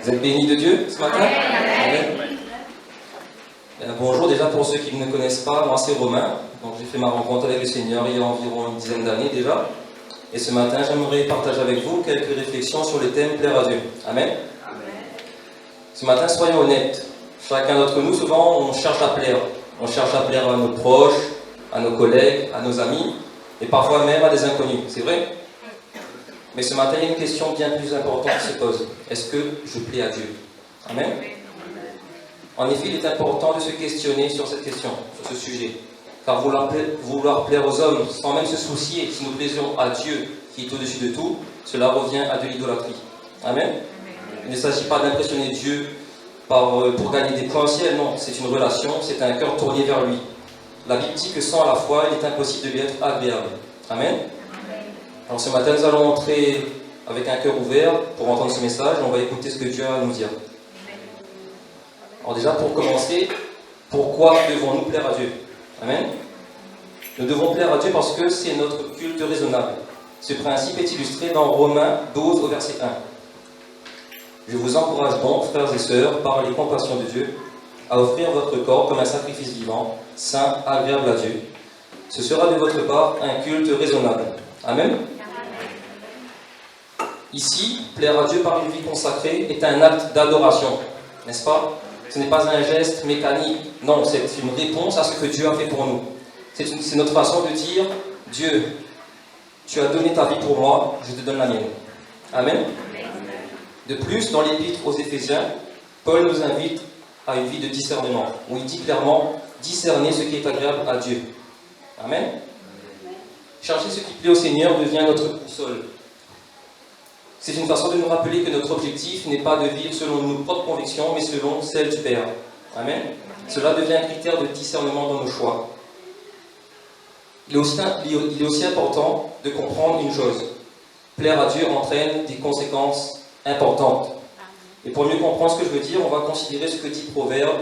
Vous êtes bénis de Dieu ce matin? Amen. Bonjour déjà pour ceux qui ne me connaissent pas, moi c'est Romain. Donc j'ai fait ma rencontre avec le Seigneur il y a environ une dizaine d'années déjà. Et ce matin j'aimerais partager avec vous quelques réflexions sur le thème plaire à Dieu. Amen. Ce matin soyons honnêtes. Chacun d'entre nous souvent on cherche à plaire. On cherche à plaire à nos proches, à nos collègues, à nos amis et parfois même à des inconnus. C'est vrai? Mais ce matin il y a une question bien plus importante qui se pose. Est-ce que je plais à Dieu? Amen. En effet, il est important de se questionner sur cette question, sur ce sujet. Car vouloir plaire aux hommes sans même se soucier si nous plaisons à Dieu qui est au-dessus de tout, cela revient à de l'idolâtrie. Amen. Il ne s'agit pas d'impressionner Dieu pour gagner des points au ciel, non. C'est une relation, c'est un cœur tourné vers lui. La Bible dit que sans la foi, il est impossible de lui être agréable. Amen. Alors ce matin, nous allons entrer avec un cœur ouvert pour entendre ce message et on va écouter ce que Dieu a à nous dire. Alors déjà, pour commencer, pourquoi devons-nous plaire à Dieu? Amen. Nous devons plaire à Dieu parce que c'est notre culte raisonnable. Ce principe est illustré dans Romains 12 au verset 1. Je vous encourage donc, frères et sœurs, par les compassions de Dieu, à offrir votre corps comme un sacrifice vivant, saint, agréable à Dieu. Ce sera de votre part un culte raisonnable. Amen. Ici, plaire à Dieu par une vie consacrée est un acte d'adoration, n'est-ce pas? Ce n'est pas un geste mécanique, non, c'est une réponse à ce que Dieu a fait pour nous. C'est notre façon de dire, Dieu, tu as donné ta vie pour moi, je te donne la mienne. Amen. De plus, dans l'épître aux Éphésiens, Paul nous invite à une vie de discernement, où il dit clairement, discerner ce qui est agréable à Dieu. Amen. Chercher ce qui plaît au Seigneur devient notre boussole. C'est une façon de nous rappeler que notre objectif n'est pas de vivre selon nos propres convictions, mais selon celles du Père. Amen. Cela devient un critère de discernement dans nos choix. Il est aussi important de comprendre une chose. Plaire à Dieu entraîne des conséquences importantes. Et pour mieux comprendre ce que je veux dire, on va considérer ce que dit Proverbe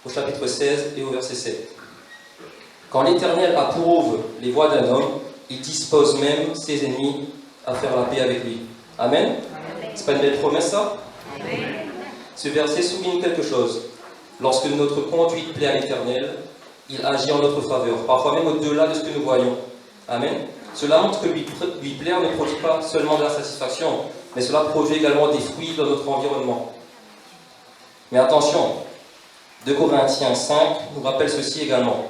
au chapitre 16 et au verset 7. Quand l'Éternel approuve les voies d'un homme, il dispose même ses ennemis à faire la paix avec lui. Amen. C'est pas une belle promesse, ça? Amen. Ce verset souligne quelque chose. Lorsque notre conduite plaît à l'Éternel, il agit en notre faveur, parfois même au-delà de ce que nous voyons. Amen. Cela montre que lui plaire ne produit pas seulement de la satisfaction, mais cela produit également des fruits dans notre environnement. Mais attention, 2 Corinthiens 5 nous rappelle ceci également.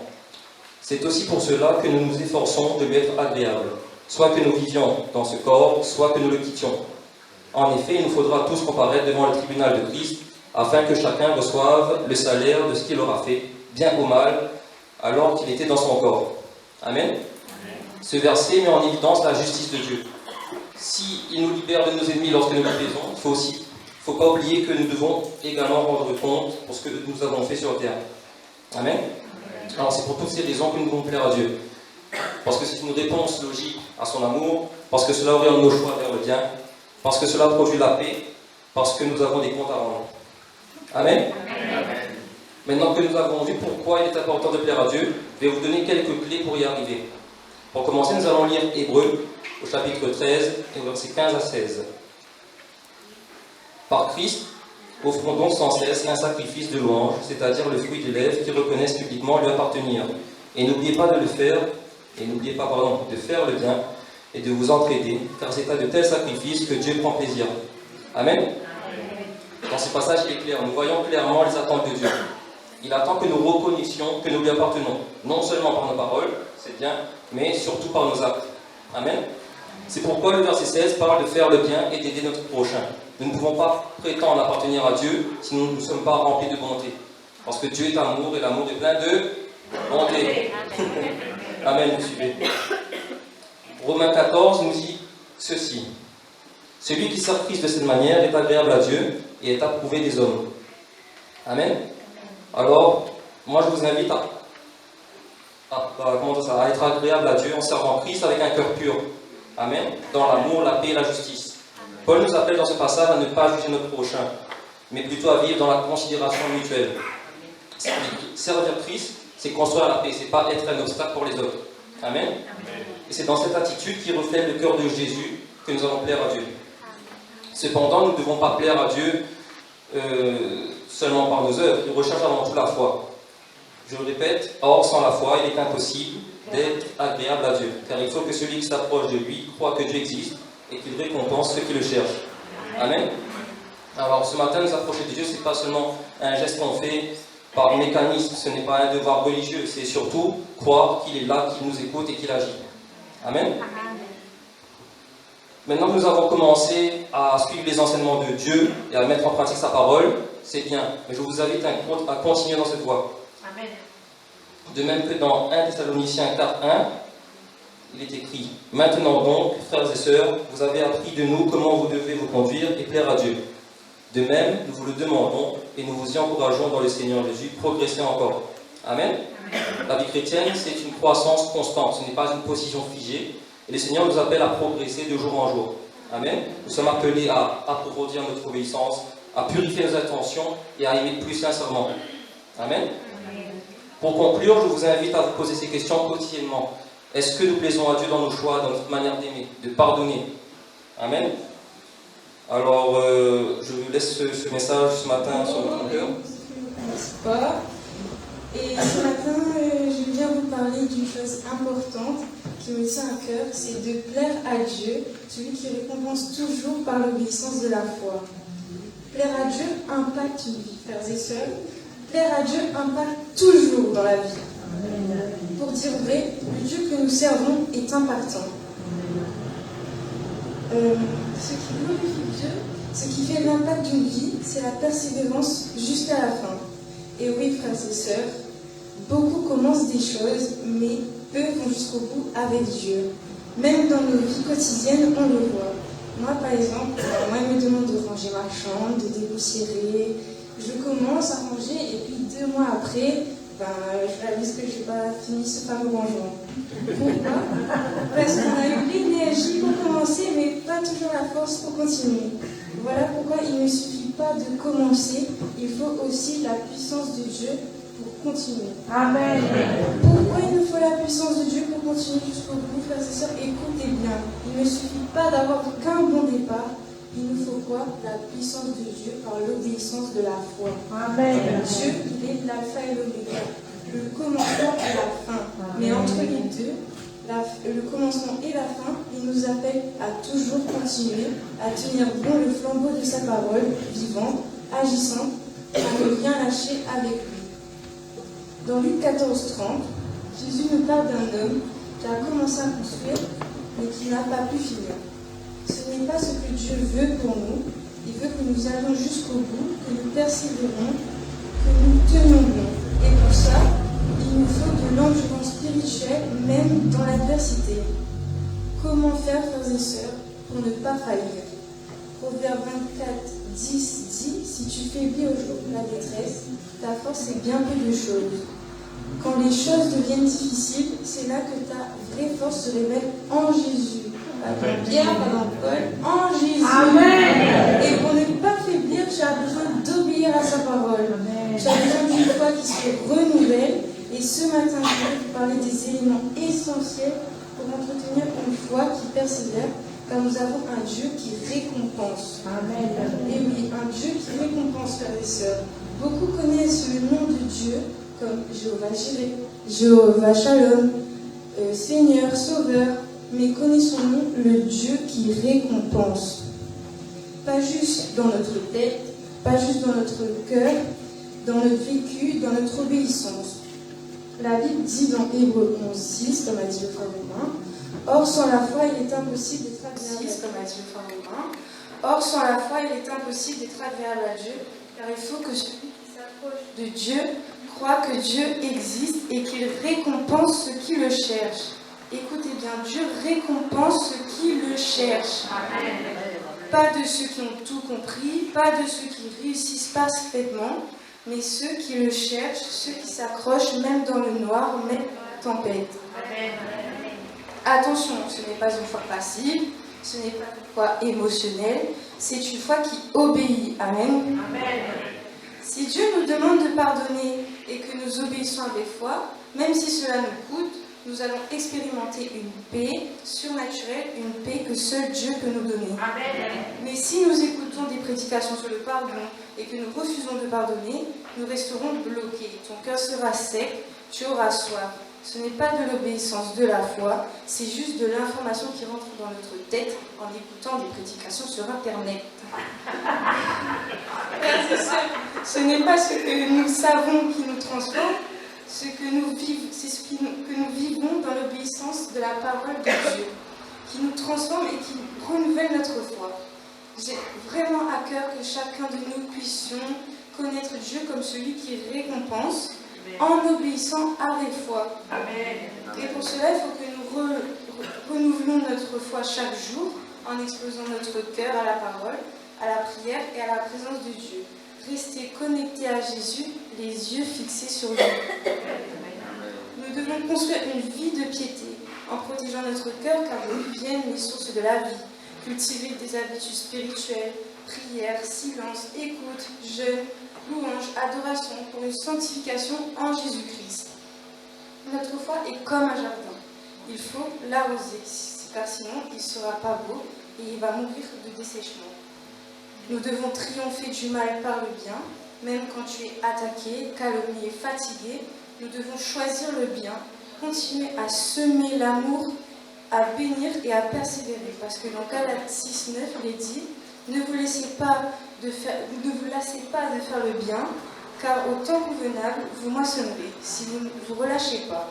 C'est aussi pour cela que nous nous efforçons de lui être agréable. Soit que nous vivions dans ce corps, soit que nous le quittions. En effet, il nous faudra tous comparaître devant le tribunal de Christ, afin que chacun reçoive le salaire de ce qu'il aura fait, bien ou mal, alors qu'il était dans son corps. Amen. Ce verset met en évidence la justice de Dieu. S'il nous libère de nos ennemis lorsque nous le plaisons, il ne faut pas oublier que nous devons également rendre compte pour ce que nous avons fait sur la terre. Amen. Alors c'est pour toutes ces raisons que nous devons plaire à Dieu. Parce que c'est une réponse logique à son amour, parce que cela oriente nos choix vers le bien, parce que cela produit la paix, parce que nous avons des comptes à rendre. Amen. Amen. Maintenant que nous avons vu pourquoi il est important de plaire à Dieu, je vais vous donner quelques clés pour y arriver. Pour commencer, nous allons lire Hébreux au chapitre 13 et au verset 15 à 16. Par Christ, offrons donc sans cesse un sacrifice de louange, c'est-à-dire le fruit des lèvres qui reconnaissent publiquement lui appartenir. Et n'oubliez pas de faire le bien et de vous entraider, car c'est à de tels sacrifices que Dieu prend plaisir. Amen. Dans ce passage, il est clair, nous voyons clairement les attentes de Dieu. Il attend que nous reconnaissions que nous lui appartenons, non seulement par nos paroles, c'est bien, mais surtout par nos actes. Amen. C'est pourquoi le verset 16 parle de faire le bien et d'aider notre prochain. Nous ne pouvons pas prétendre appartenir à Dieu si nous ne sommes pas remplis de bonté. Parce que Dieu est amour et l'amour est plein de bonté. Amen, vous suivez. Romains 14 nous dit ceci. Celui qui sacrifie de cette manière est agréable à Dieu et est approuvé des hommes. Amen. Alors, moi je vous invite à être agréable à Dieu en servant Christ avec un cœur pur. Amen. Dans l'amour, la paix et la justice. Paul nous appelle dans ce passage à ne pas juger notre prochain, mais plutôt à vivre dans la considération mutuelle. Servir Christ, c'est construire la paix, c'est pas être un obstacle pour les autres. Amen. Et c'est dans cette attitude qui reflète le cœur de Jésus que nous allons plaire à Dieu. Cependant, nous ne devons pas plaire à Dieu seulement par nos œuvres, il recherche avant tout la foi. Je le répète, or sans la foi, il est impossible d'être agréable à Dieu, car il faut que celui qui s'approche de lui croit que Dieu existe et qu'il récompense ceux qui le cherchent. Amen. Alors ce matin, nous approcher de Dieu, ce n'est pas seulement un geste qu'on fait par mécanisme, ce n'est pas un devoir religieux, c'est surtout croire qu'il est là, qu'il nous écoute et qu'il agit. Amen. Maintenant que nous avons commencé à suivre les enseignements de Dieu et à mettre en pratique sa parole, c'est bien, mais je vous invite à continuer dans cette voie. Amen. De même que dans 1 Thessaloniciens 4:1, il est écrit: Maintenant donc, frères et sœurs, vous avez appris de nous comment vous devez vous conduire et plaire à Dieu. De même, nous vous le demandons et nous vous y encourageons dans le Seigneur Jésus, progressez encore. Amen. La vie chrétienne, c'est une croissance constante, ce n'est pas une position figée. Et le Seigneur nous appelle à progresser de jour en jour. Amen. Nous sommes appelés à approfondir notre obéissance, à purifier nos intentions et à aimer plus sincèrement. Amen. Pour conclure, je vous invite à vous poser ces questions quotidiennement. Est-ce que nous plaisons à Dieu dans nos choix, dans notre manière d'aimer, de pardonner? Amen. Alors, je vous laisse ce message ce matin sur votre cœur. Et ce matin, je viens vous parler d'une chose importante qui me tient à cœur, c'est de plaire à Dieu, celui qui récompense toujours par l'obéissance de la foi. Plaire à Dieu impacte une vie, frères et sœurs. Plaire à Dieu impacte toujours dans la vie. Pour dire vrai, le Dieu que nous servons est impactant. Ce qui glorifie Dieu, ce qui fait l'impact d'une vie, c'est la persévérance jusqu'à la fin. Et oui, frères et sœurs, beaucoup commencent des choses, mais peu vont jusqu'au bout avec Dieu. Même dans nos vies quotidiennes, on le voit. Moi, par exemple, il me demande de ranger ma chambre, de dépoussiérer. Je commence à ranger et puis 2 mois après, je réalise que je n'ai pas fini ce fameux rangement. Pourquoi? Parce qu'on a eu l'énergie pour commencer, mais pas toujours la force pour continuer. Voilà pourquoi il ne suffit pas de commencer, il faut aussi la puissance de Dieu pour continuer. Amen. Pourquoi il nous faut la puissance de Dieu pour continuer jusqu'au bout, frères et sœurs? Écoutez bien, il ne suffit pas d'avoir qu'un bon départ. Il nous faut quoi? La puissance de Dieu par l'obéissance de la foi. Amen. Dieu, il est l'alpha et l'oméga, le commencement et la fin. Mais entre les deux, le commencement et la fin, il nous appelle à toujours continuer, à tenir bon le flambeau de sa parole, vivante, agissante, à ne rien lâcher avec lui. Dans Luc 14:30, Jésus nous parle d'un homme qui a commencé à construire, mais qui n'a pas pu finir. Ce n'est pas ce que Dieu veut pour nous. Il veut que nous allions jusqu'au bout, que nous persévérons, que nous tenions bon. Et pour ça, il nous faut de l'endurance spirituelle, même dans l'adversité. Comment faire, frères et sœurs, pour ne pas faillir? Proverbe 24:10 dit: si tu faiblis au jour de la détresse, ta force est bien peu de choses. Quand les choses deviennent difficiles, c'est là que ta vraie force se révèle en Jésus. Pas dans Pierre, pas dans Paul, en Jésus. Amen. Et pour ne pas faiblir, tu as besoin d'obéir à sa parole. Amen. Tu as besoin d'une foi qui se renouvelle. Et ce matin, je vais vous parler des éléments essentiels pour entretenir une foi qui persévère, car nous avons un Dieu qui récompense. Amen. Et oui, un Dieu qui récompense, frères et sœurs. Beaucoup connaissent le nom de Dieu comme Jéhovah Jireh, Jéhovah Shalom, Seigneur, Sauveur, mais connaissons-nous le Dieu qui récompense? Pas juste dans notre tête, pas juste dans notre cœur, dans notre vécu, dans notre obéissance. La Bible dit dans Hébreux 11:6, comme a dit le frère Romain, or sans la foi il est impossible d'être agréable, comme a dit le frère Romain, or sans la foi il est impossible d'être agréable à Dieu, car il faut que celui qui s'approche de Dieu croit que Dieu existe et qu'il récompense ceux qui le cherchent. Écoutez bien, Dieu récompense ceux qui le cherchent. Amen. Pas de ceux qui ont tout compris, pas de ceux qui réussissent parfaitement, mais ceux qui le cherchent, ceux qui s'accrochent même dans le noir, même dans la tempête. Amen. Attention, ce n'est pas une foi passive, ce n'est pas une foi émotionnelle, c'est une foi qui obéit. Amen. Amen. Si Dieu nous demande de pardonner et que nous obéissons avec foi, même si cela nous coûte, nous allons expérimenter une paix surnaturelle, une paix que seul Dieu peut nous donner. Amen. Mais si nous écoutons des prédications sur le pardon et que nous refusons de pardonner, nous resterons bloqués. Ton cœur sera sec, tu auras soif. Ce n'est pas de l'obéissance de la foi, c'est juste de l'information qui rentre dans notre tête en écoutant des prédications sur Internet. Frères et sœurs, ce n'est pas ce que nous savons qui nous transforme, c'est ce que nous vivons dans l'obéissance de la parole de Dieu, qui nous transforme et qui renouvelle notre foi. J'ai vraiment à cœur que chacun de nous puissions connaître Dieu comme celui qui récompense en obéissant avec foi. Amen. Et pour cela, il faut que nous renouvelons notre foi chaque jour en exposant notre cœur à la parole, à la prière et à la présence de Dieu. Rester connectés à Jésus, les yeux fixés sur lui. Nous devons construire une vie de piété en protégeant notre cœur car de lui viennent les sources de la vie. Cultiver des habitudes spirituelles, prière, silence, écoute, jeûne, louange, adoration pour une sanctification en Jésus-Christ. Notre foi est comme un jardin. Il faut l'arroser, car sinon il ne sera pas beau et il va mourir de dessèchement. Nous devons triompher du mal par le bien, même quand tu es attaqué, calomnié, fatigué. Nous devons choisir le bien, continuer à semer l'amour, à bénir et à persévérer. Parce que dans Galates 6, 9, il est dit « Ne vous lassez pas de faire le bien, car au temps convenable, vous moissonnerez, si vous ne vous relâchez pas. »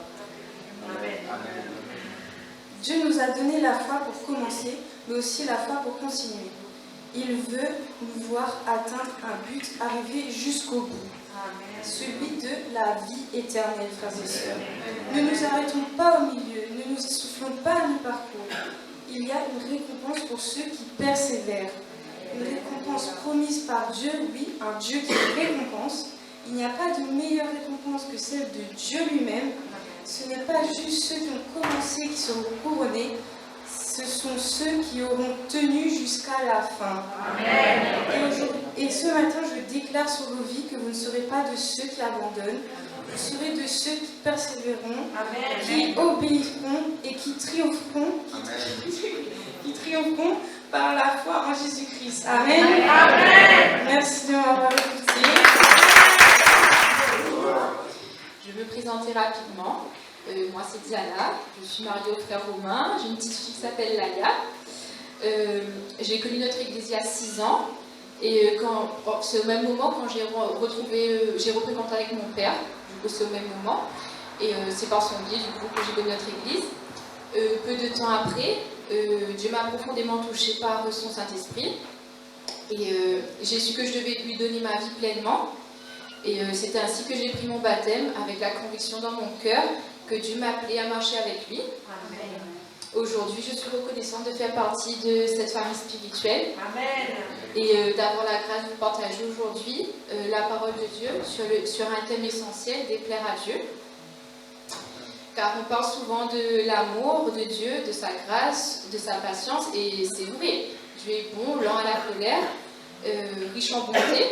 Dieu nous a donné la foi pour commencer, mais aussi la foi pour continuer. Il veut nous voir atteindre un but, arriver jusqu'au bout. Celui de la vie éternelle, frères et sœurs. Ne nous arrêtons pas au milieu, ne nous essoufflons pas à mi-parcours. Il y a une récompense pour ceux qui persévèrent. Une récompense promise par Dieu, oui, un Dieu qui récompense. Il n'y a pas de meilleure récompense que celle de Dieu lui-même. Ce n'est pas juste ceux qui ont commencé qui seront couronnés, ce sont ceux qui auront tenu jusqu'à la fin. Amen. Et ce matin, je déclare sur vos vies que vous ne serez pas de ceux qui abandonnent, vous serez de ceux qui persévéreront, Amen. Qui obéiront et qui triompheront, par la foi en Jésus-Christ. Amen. Amen. Merci de m'avoir écouté. Je vais me présenter rapidement. Moi, c'est Diana. Je suis mariée au frère Romain. J'ai une petite fille qui s'appelle Laïa. J'ai connu notre église il y a 6 ans. Et c'est au même moment quand j'ai repris contact avec mon père. Du coup, c'est au même moment. Et c'est par son biais, du coup, que j'ai connu notre église. Peu de temps après, Dieu m'a profondément touchée par son Saint-Esprit. Et j'ai su que je devais lui donner ma vie pleinement. Et c'était ainsi que j'ai pris mon baptême, avec la conviction dans mon cœur que Dieu m'appelait à marcher avec lui. Amen. Aujourd'hui, je suis reconnaissante de faire partie de cette famille spirituelle. Amen. Et d'avoir la grâce de partager aujourd'hui la parole de Dieu sur un thème essentiel, déplaire à Dieu. Car on parle souvent de l'amour de Dieu, de sa grâce, de sa patience, et c'est vrai. Dieu est bon, lent à la colère, riche en bonté.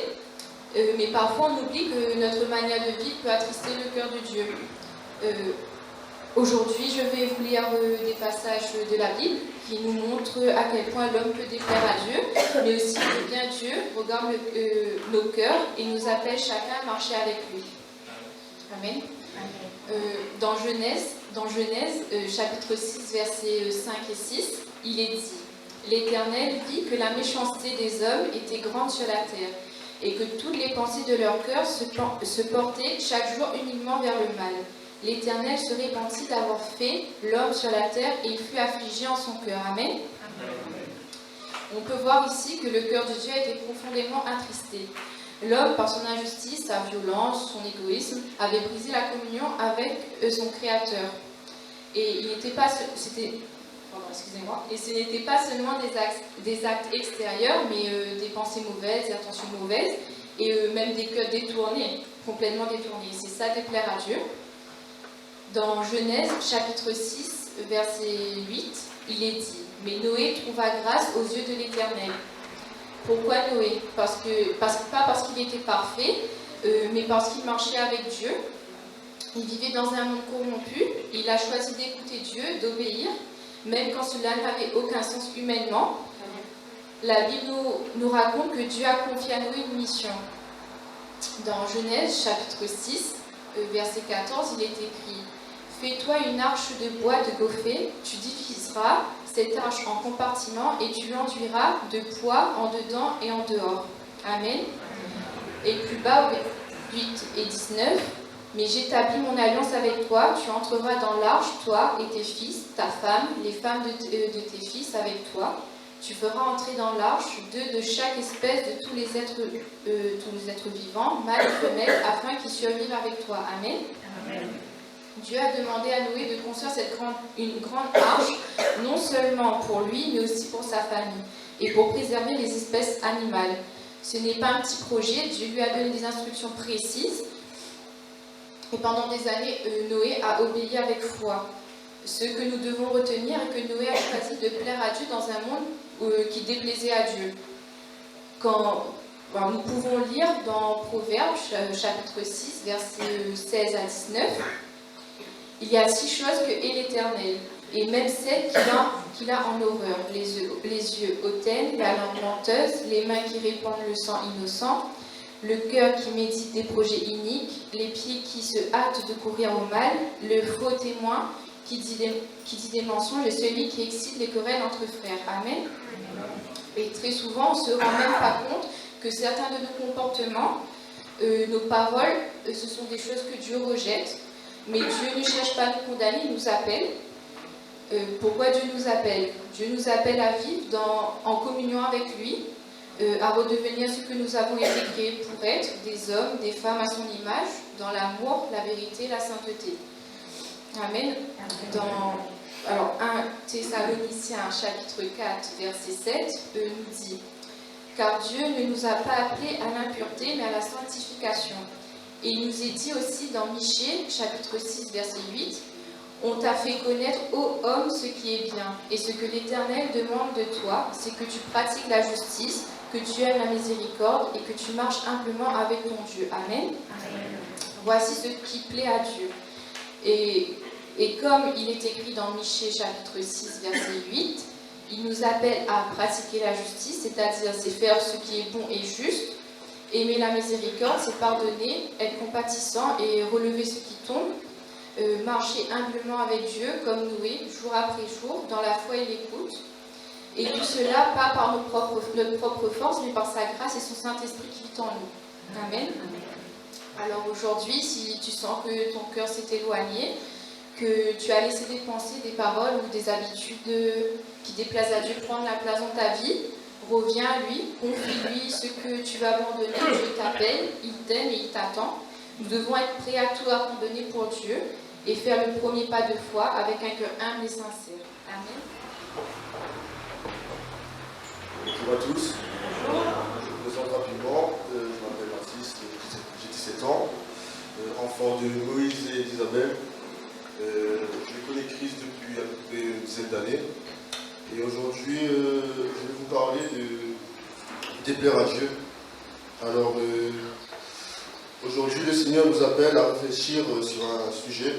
Mais parfois on oublie que notre manière de vivre peut attrister le cœur de Dieu. Aujourd'hui, je vais vous lire des passages de la Bible qui nous montrent à quel point l'homme peut déplaire à Dieu, mais aussi combien Dieu regarde nos cœurs et nous appelle chacun à marcher avec lui. Amen. Dans Genèse, chapitre 6, versets 5 et 6, il est dit « L'Éternel vit que la méchanceté des hommes était grande sur la terre, et que toutes les pensées de leur cœur se portaient chaque jour uniquement vers le mal. L'Éternel se répandit d'avoir fait l'homme sur la terre, et il fut affligé en son cœur. » Amen. Amen. On peut voir ici que le cœur de Dieu a été profondément attristé. L'homme, par son injustice, sa violence, son égoïsme, avait brisé la communion avec son Créateur. Et ce n'était pas seulement des actes extérieurs, mais des pensées mauvaises, des intentions mauvaises, et même des cœurs détournés, complètement détournés. C'est ça, déplaire à Dieu. Dans Genèse, chapitre 6, verset 8, il est dit « Mais Noé trouva grâce aux yeux de l'Éternel. » Pourquoi Noé? Pas parce qu'il était parfait, mais parce qu'il marchait avec Dieu. Il vivait dans un monde corrompu, il a choisi d'écouter Dieu, d'obéir, même quand cela n'avait aucun sens humainement. La Bible nous raconte que Dieu a confié à Noé une mission. Dans Genèse chapitre 6, verset 14, il est écrit « Fais-toi une arche de bois de gopher, tu diviseras cette arche en compartiments et tu l'enduiras de poids en dedans et en dehors. » Amen. Et plus bas, 8 et 19, « Mais j'établis mon alliance avec toi, tu entreras dans l'arche, toi et tes fils, ta femme, les femmes de tes fils avec toi. Tu feras entrer dans l'arche 2 de chaque espèce de tous les êtres vivants, mâles et femelles, afin qu'ils survivent avec toi. » Amen. Amen. Dieu a demandé à Noé de construire une grande arche, non seulement pour lui, mais aussi pour sa famille, et pour préserver les espèces animales. Ce n'est pas un petit projet, Dieu lui a donné des instructions précises, et pendant des années, Noé a obéi avec foi. Ce que nous devons retenir est que Noé a choisi de plaire à Dieu dans un monde qui déplaisait à Dieu. Nous pouvons lire dans Proverbes, chapitre 6, versets 16 à 19, « Il y a 6 choses que hait l'Éternel, et même 7 qu'il a en horreur, les yeux hautaines, la langue menteuse, les mains qui répandent le sang innocent, le cœur qui médite des projets iniques, les pieds qui se hâtent de courir au mal, le faux témoin qui dit des mensonges et celui qui excite les querelles entre frères. » Amen. Et très souvent, on ne se rend même pas compte que certains de nos comportements, nos paroles, ce sont des choses que Dieu rejette. Mais Dieu ne cherche pas à nous condamner, il nous appelle. Pourquoi Dieu nous appelle? Dieu nous appelle à vivre en communion avec lui, à redevenir ce que nous avons été créés pour être, des hommes, des femmes à son image, dans l'amour, la vérité, la sainteté. Amen. Alors 1 Thessaloniciens chapitre 4 verset 7 nous dit « Car Dieu ne nous a pas appelés à l'impureté mais à la sanctification. » Et il nous est dit aussi dans Michée chapitre 6 verset 8 « On t'a fait connaître, ô homme, ce qui est bien, et ce que l'Éternel demande de toi, c'est que tu pratiques la justice, que tu aimes la miséricorde et que tu marches humblement avec ton Dieu. » Amen. Amen. Voici ce qui plaît à Dieu. Et comme il est écrit dans Michée chapitre 6 verset 8, il nous appelle à pratiquer la justice, c'est-à-dire c'est faire ce qui est bon et juste. Aimer la miséricorde, c'est pardonner, être compatissant et relever ce qui tombe. Marcher humblement avec Dieu comme Noé, jour après jour, dans la foi et l'écoute. Et tout cela, pas par notre propre force, mais par sa grâce et son Saint-Esprit qui vit en nous. Amen. Alors aujourd'hui, si tu sens que ton cœur s'est éloigné, que tu as laissé des pensées, des paroles ou des habitudes qui déplaisent à Dieu prendre la place dans ta vie, reviens à lui, confie-lui ce que tu vas abandonner. Dieu t'appelle, il t'aime et il t'attend. Nous devons être prêts à tout abandonner pour Dieu et faire le premier pas de foi avec un cœur humble et sincère. Amen. Bonjour à tous. Je me présente rapidement. Je m'appelle Baptiste, j'ai 17 ans, enfant de Moïse et d'Isabelle. Je connais Christ depuis à peu près une dizaine d'années. Et aujourd'hui, je vais vous parler de déplaire à Dieu. Alors, aujourd'hui, le Seigneur nous appelle à réfléchir sur un sujet.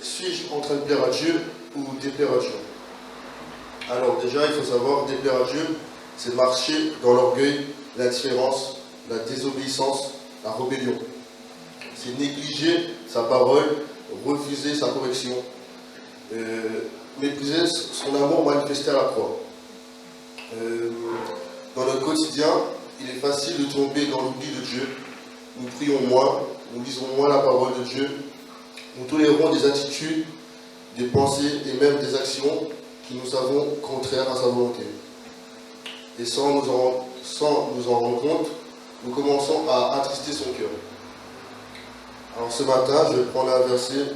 Suis-je en train de plaire à Dieu ou déplaire à Dieu? Alors déjà, il faut savoir, déplaire à Dieu, c'est marcher dans l'orgueil, l'indifférence, la désobéissance, la rébellion. C'est négliger sa parole, refuser sa correction, mépriser son amour manifesté à la croix. Dans notre quotidien, il est facile de tomber dans l'oubli de Dieu. Nous prions moins, nous lisons moins la parole de Dieu, nous tolérons des attitudes, des pensées et même des actions qui nous savons contraires à sa volonté. Et sans nous en rendre compte, nous commençons à attrister son cœur. Alors ce matin, je vais prendre un verset,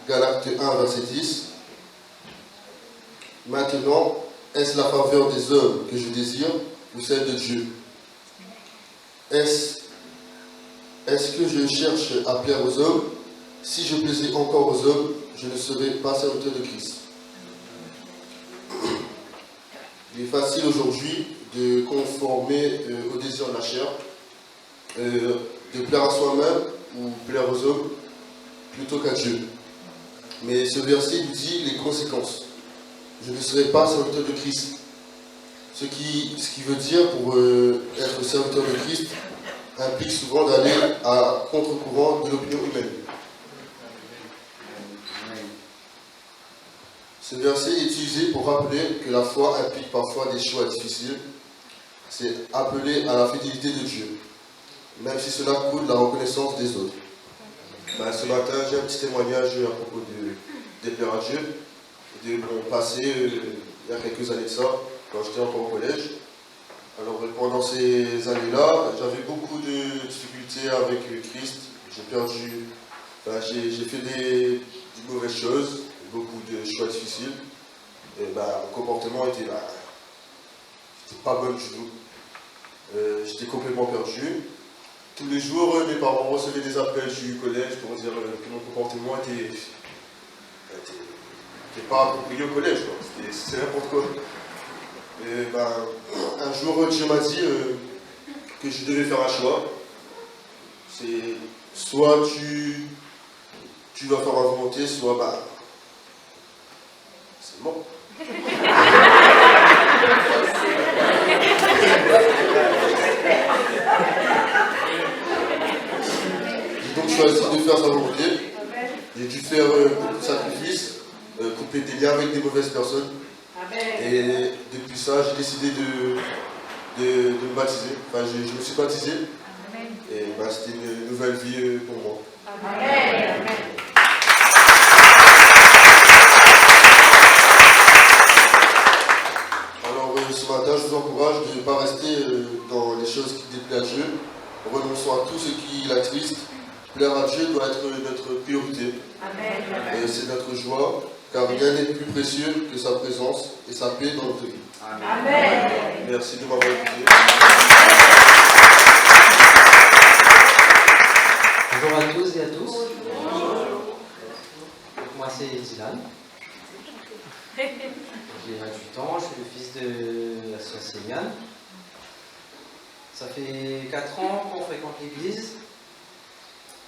Galates 1, verset 10. Maintenant, est-ce la faveur des hommes que je désire ou celle de Dieu? Est-ce que je cherche à plaire aux hommes? Si je plaisais encore aux hommes, je ne serais pas serviteur de Christ. Il est facile aujourd'hui de conformer au désir de la chair, de plaire à soi-même ou plaire aux hommes plutôt qu'à Dieu. Mais ce verset nous dit les conséquences. Je ne serai pas serviteur de Christ. Ce qui veut dire, pour être serviteur de Christ, implique souvent d'aller à contre-courant de l'opinion humaine. Ce verset est utilisé pour rappeler que la foi implique parfois des choix difficiles. C'est appeler à la fidélité de Dieu, même si cela coûte la reconnaissance des autres. Ce matin, j'ai un petit témoignage à propos de plaire à Dieu, de mon passé, il y a quelques années de ça, quand j'étais encore au collège. Alors pendant ces années-là, j'avais beaucoup de difficultés avec Christ. J'ai fait des mauvaises choses, beaucoup de choix difficiles. Et mon comportement était pas bon du tout. J'étais complètement perdu. Tous les jours, mes parents recevaient des appels du collège pour dire que mon comportement était pas approprié au collège. C'est n'importe quoi. Et un jour, Dieu m'a dit que je devais faire un choix. C'est soit tu vas faire ma volonté, soit c'est bon. J'ai donc choisi de faire sa volonté. J'ai dû faire beaucoup de sacrifices, couper des liens avec des mauvaises personnes. Et depuis ça, j'ai décidé de me baptiser. Je me suis baptisé. Et c'était une nouvelle vie pour moi. Amen. Alors ce matin, je vous encourage de ne pas rester dans les choses qui déplaisent à Dieu. Renonçons à tout ce qui l'attriste. Plaire à Dieu doit être notre priorité. Amen. Et c'est notre joie, car rien n'est plus précieux que sa présence et sa paix dans notre vie. Amen. Merci de m'avoir écouté. Bonjour à tous et à tous. Moi c'est Dylan. J'ai 28 ans, je suis le fils de la sœur Céliane. Ça fait 4 ans qu'on fréquente l'église.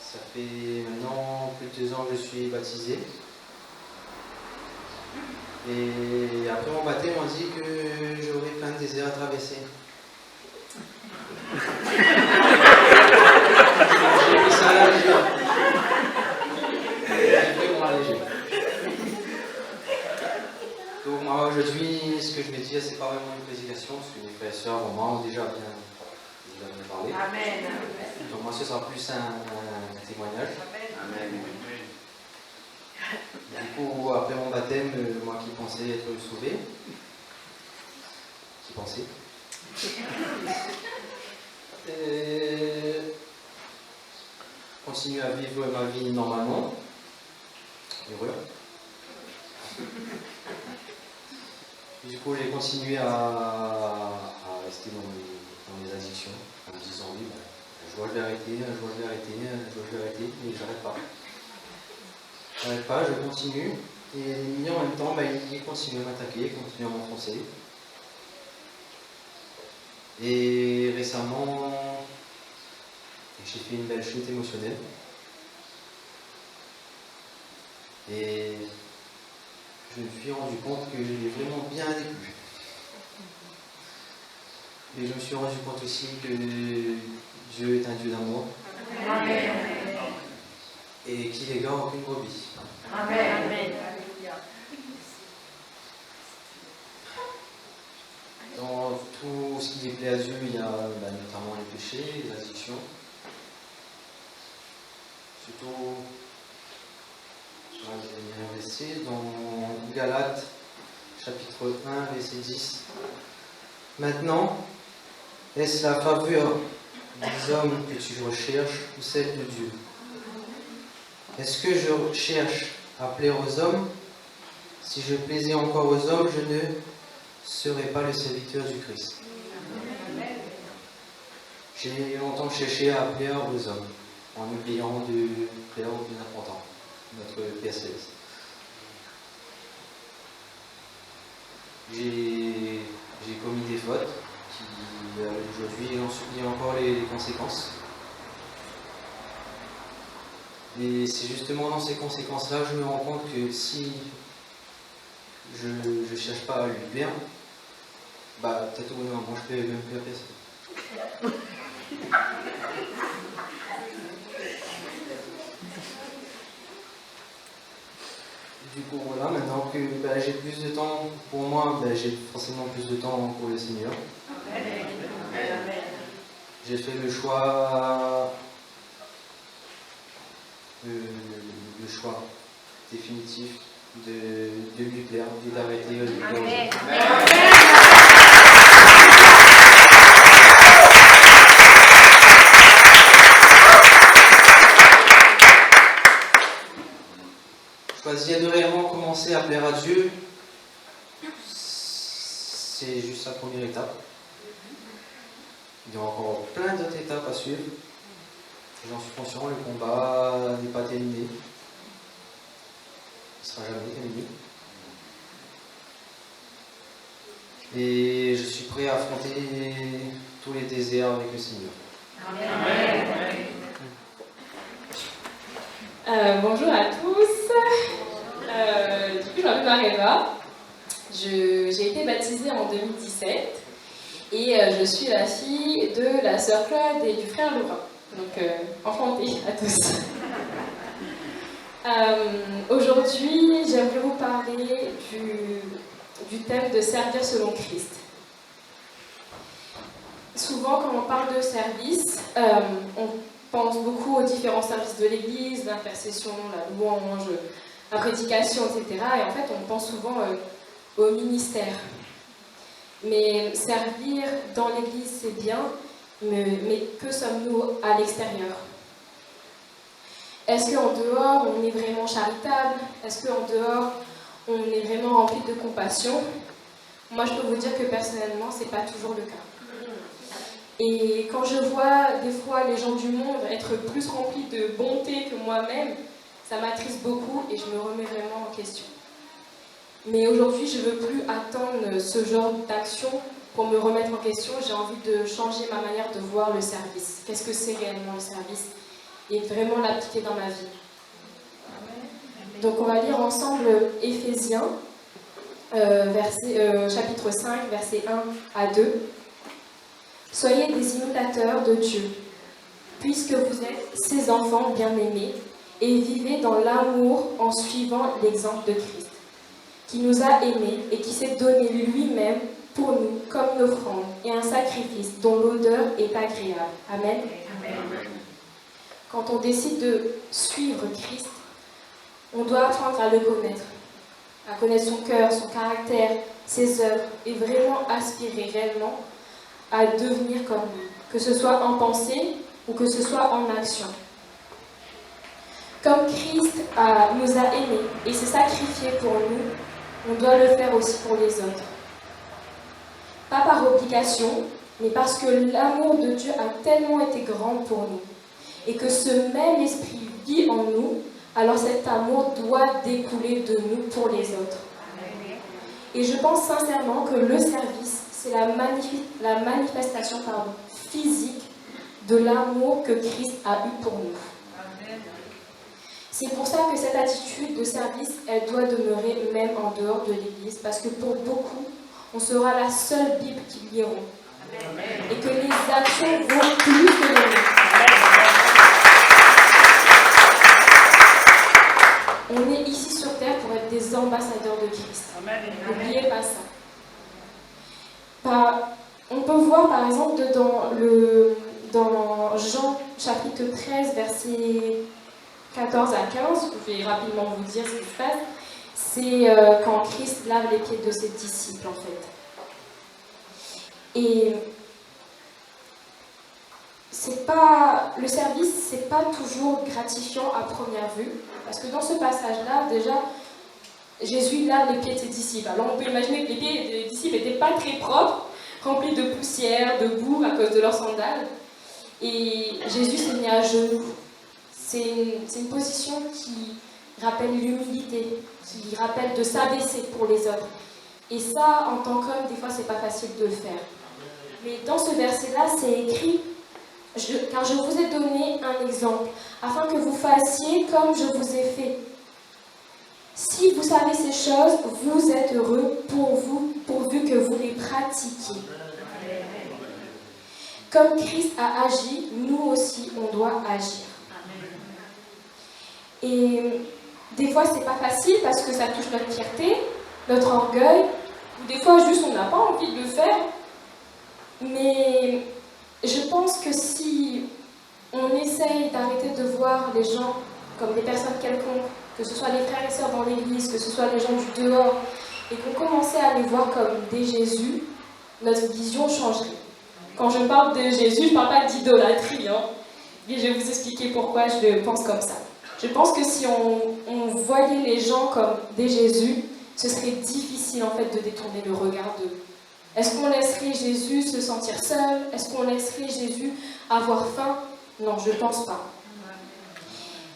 Ça fait maintenant plus de 2 ans que je suis baptisé. Et après mon baptême, on dit que j'aurais plein de déserts à traverser. J'ai pris ça à la légère. J'ai vraiment à la légère. Donc moi aujourd'hui, ce que je vais dire, c'est pas vraiment une prédication, parce que mes frères et sœurs ont déjà bien parlé. Amen. Donc moi ce sera plus un témoignage. Amen. Du coup, après mon baptême, moi qui pensais être sauvé, continue à vivre ma vie normalement, heureux. Du coup, j'ai continué à rester dans les addictions, en me disant oui, un jour je vais arrêter, un jour je vais arrêter, mais j'arrête pas. Je continue, et l'ennemi en même temps, il continue à m'attaquer, il continue à m'enfoncer. Et récemment, j'ai fait une belle chute émotionnelle. Et je me suis rendu compte que j'ai vraiment bien déplu. Et je me suis rendu compte aussi que Dieu est un Dieu d'amour. Amen. Et qu'il égare aucune brebis. Amen. Amen. Dans tout ce qui déplaît à Dieu, il y a notamment les péchés, les addictions. Surtout, je vais investir dans Galates, chapitre 1, verset 10. Maintenant, est-ce la faveur des hommes que tu recherches ou celle de Dieu? Est-ce que je cherche à plaire aux hommes? Si je plaisais encore aux hommes, je ne serais pas le serviteur du Christ. J'ai longtemps cherché à plaire aux hommes, en oubliant de plaire au plus important, notre Père Céleste. J'ai commis des fautes qui, aujourd'hui, j'en subis encore les conséquences. Et c'est justement dans ces conséquences-là que je me rends compte que si je ne cherche pas à lui plaire, bah peut-être au bout d'un moment je peux même plus apprécier. Du coup voilà, maintenant que j'ai plus de temps pour moi, j'ai forcément plus de temps pour le Seigneur. J'ai fait le choix définitif de lui plaire et d'arrêter de lui plaire. Choisir de réellement commencer à plaire à Dieu, c'est juste la première étape. Il y a encore plein d'autres étapes à suivre. J'en suis conscient, le combat n'est pas terminé. Il ne sera jamais terminé. Et je suis prêt à affronter tous les déserts avec le Seigneur. Amen. Bonjour à tous. Du coup, je m'appelle Mareva. J'ai été baptisée en 2017 et je suis la fille de la sœur Claude et du frère Laurent. Donc, enchantée à tous. Aujourd'hui, j'aimerais vous parler du thème de servir selon Christ. Souvent, quand on parle de service, on pense beaucoup aux différents services de l'Église, l'intercession, la louange, la prédication, etc. Et en fait, on pense souvent au ministère. Mais servir dans l'Église, c'est bien, mais que sommes-nous à l'extérieur? Est-ce qu'en dehors, on est vraiment charitable? Est-ce qu'en dehors, on est vraiment rempli de compassion? Moi, je peux vous dire que personnellement, ce n'est pas toujours le cas. Et quand je vois des fois les gens du monde être plus remplis de bonté que moi-même, ça m'attriste beaucoup et je me remets vraiment en question. Mais aujourd'hui, je ne veux plus attendre ce genre d'action pour me remettre en question. J'ai envie de changer ma manière de voir le service. Qu'est-ce que c'est réellement le service? Et vraiment l'appliquer dans ma vie. Donc on va lire ensemble Éphésiens, chapitre 5, versets 1 à 2. Soyez des imitateurs de Dieu, puisque vous êtes ses enfants bien-aimés, et vivez dans l'amour en suivant l'exemple de Christ, qui nous a aimés et qui s'est donné lui-même pour nous comme une offrande et un sacrifice dont l'odeur est agréable. Amen. Amen. Quand on décide de suivre Christ, on doit apprendre à le connaître, à connaître son cœur, son caractère, ses œuvres, et vraiment aspirer réellement à devenir comme lui, que ce soit en pensée ou que ce soit en action. Comme Christ nous a aimés et s'est sacrifié pour nous, on doit le faire aussi pour les autres. Pas par obligation, mais parce que l'amour de Dieu a tellement été grand pour nous, et que ce même esprit vit en nous, alors cet amour doit découler de nous pour les autres. Et je pense sincèrement que le service, c'est la manifestation physique de l'amour que Christ a eu pour nous. C'est pour ça que cette attitude de service, elle doit demeurer même en dehors de l'Église, parce que pour beaucoup, on sera la seule Bible qu'ils liront. Et que les actions vont plus que les mots. On est ici sur terre pour être des ambassadeurs de Christ. N'oubliez pas ça. On peut voir par exemple dans Jean chapitre 13, versets 14 à 15, je vais rapidement vous dire ce qui se passe, c'est quand Christ lave les pieds de ses disciples en fait. Et le service, c'est pas toujours gratifiant à première vue, parce que dans ce passage-là, déjà, Jésus lave les pieds de ses disciples. Alors on peut imaginer que les pieds des disciples n'étaient pas très propres, remplis de poussière, de boue à cause de leurs sandales. Et Jésus s'est mis à genoux. C'est une position qui rappelle l'humilité, qui rappelle de s'abaisser pour les autres. Et ça, en tant qu'homme, des fois, c'est pas facile de le faire. Mais dans ce verset-là, c'est écrit car je vous ai donné un exemple, afin que vous fassiez comme je vous ai fait. Si vous savez ces choses, vous êtes heureux pourvu que vous les pratiquiez. Comme Christ a agi, nous aussi, on doit agir. Et des fois, c'est pas facile parce que ça touche notre fierté, notre orgueil, ou des fois, juste, on n'a pas envie de le faire. Mais je pense que si on essaye d'arrêter de voir les gens comme des personnes quelconques, que ce soit les frères et sœurs dans l'église, que ce soit les gens du dehors, et qu'on commençait à les voir comme des Jésus, notre vision changerait. Quand je parle de Jésus, je ne parle pas d'idolâtrie, hein. Et je vais vous expliquer pourquoi je pense comme ça. Je pense que si on voyait les gens comme des Jésus, ce serait difficile en fait de détourner le regard d'eux. Est-ce qu'on laisserait Jésus se sentir seul? Est-ce qu'on laisserait Jésus avoir faim? Non, je ne pense pas.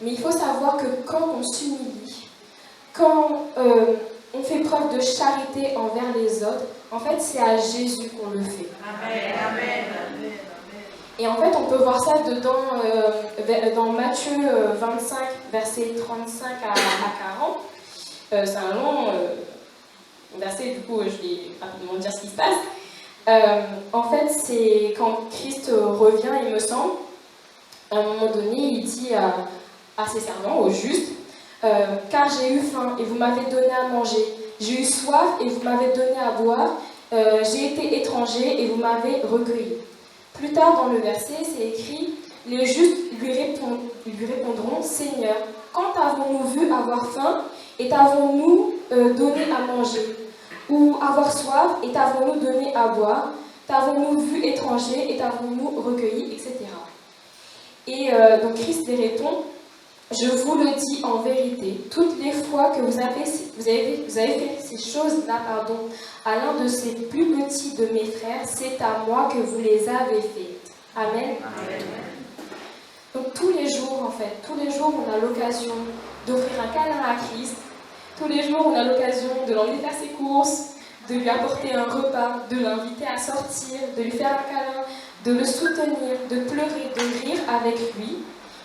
Mais il faut savoir que quand on s'humilie, quand on fait preuve de charité envers les autres, en fait, c'est à Jésus qu'on le fait. Amen, amen. Et en fait, on peut voir ça dans Matthieu 25, versets 35 à 40. C'est un long verset, du coup, je vais rapidement dire ce qui se passe. En fait, c'est quand Christ revient, il me semble, à un moment donné, il dit à ses servants, aux justes, car j'ai eu faim et vous m'avez donné à manger, j'ai eu soif et vous m'avez donné à boire, j'ai été étranger et vous m'avez recueilli. Plus tard dans le verset, c'est écrit, les justes lui répondront, Seigneur, quand avons-nous vu avoir faim et t'avons-nous donné à manger? Ou avoir soif et t'avons-nous donné à boire? T'avons-nous vu étranger et t'avons-nous recueilli, etc. Et donc Christ les répond, je vous le dis en vérité, toutes les fois que vous avez fait ces choses-là, à l'un de ces plus petits de mes frères, c'est à moi que vous les avez faites. Amen. Amen. Donc tous les jours, on a l'occasion d'offrir un câlin à Christ. Tous les jours, on a l'occasion de l'emmener faire ses courses, de lui apporter un repas, de l'inviter à sortir, de lui faire un câlin, de le soutenir, de pleurer, de rire avec lui.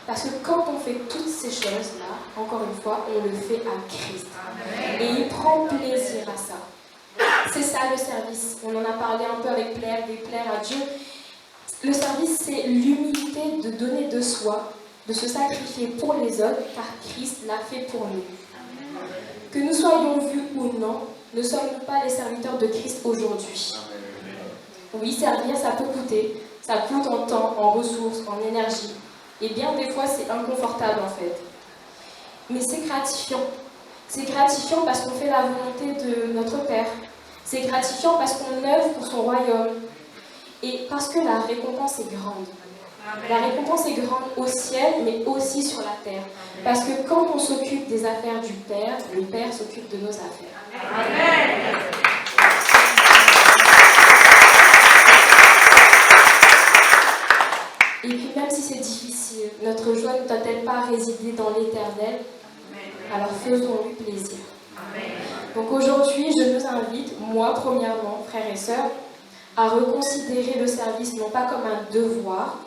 Parce que quand on fait toutes ces choses-là, encore une fois, on le fait à Christ. Amen. Et il prend plaisir à ça. C'est ça le service. On en a parlé un peu avec plaire à Dieu. Le service, c'est l'humilité de donner de soi, de se sacrifier pour les autres, car Christ l'a fait pour nous. Que nous soyons vus ou non, ne sommes-nous pas les serviteurs de Christ aujourd'hui? Oui, servir, ça peut coûter. Ça coûte en temps, en ressources, en énergie. Et bien des fois, c'est inconfortable en fait. Mais c'est gratifiant. C'est gratifiant parce qu'on fait la volonté de notre Père. C'est gratifiant parce qu'on œuvre pour son royaume. Et parce que la récompense est grande. La récompense est grande au ciel, mais aussi sur la terre. Parce que quand on s'occupe des affaires du Père, le Père s'occupe de nos affaires. Amen. Et puis même si c'est difficile, notre joie ne doit-elle pas résider dans l'éternel? Alors faisons-lui plaisir. Amen. Donc aujourd'hui, je nous invite, moi premièrement, frères et sœurs, à reconsidérer le service non pas comme un devoir,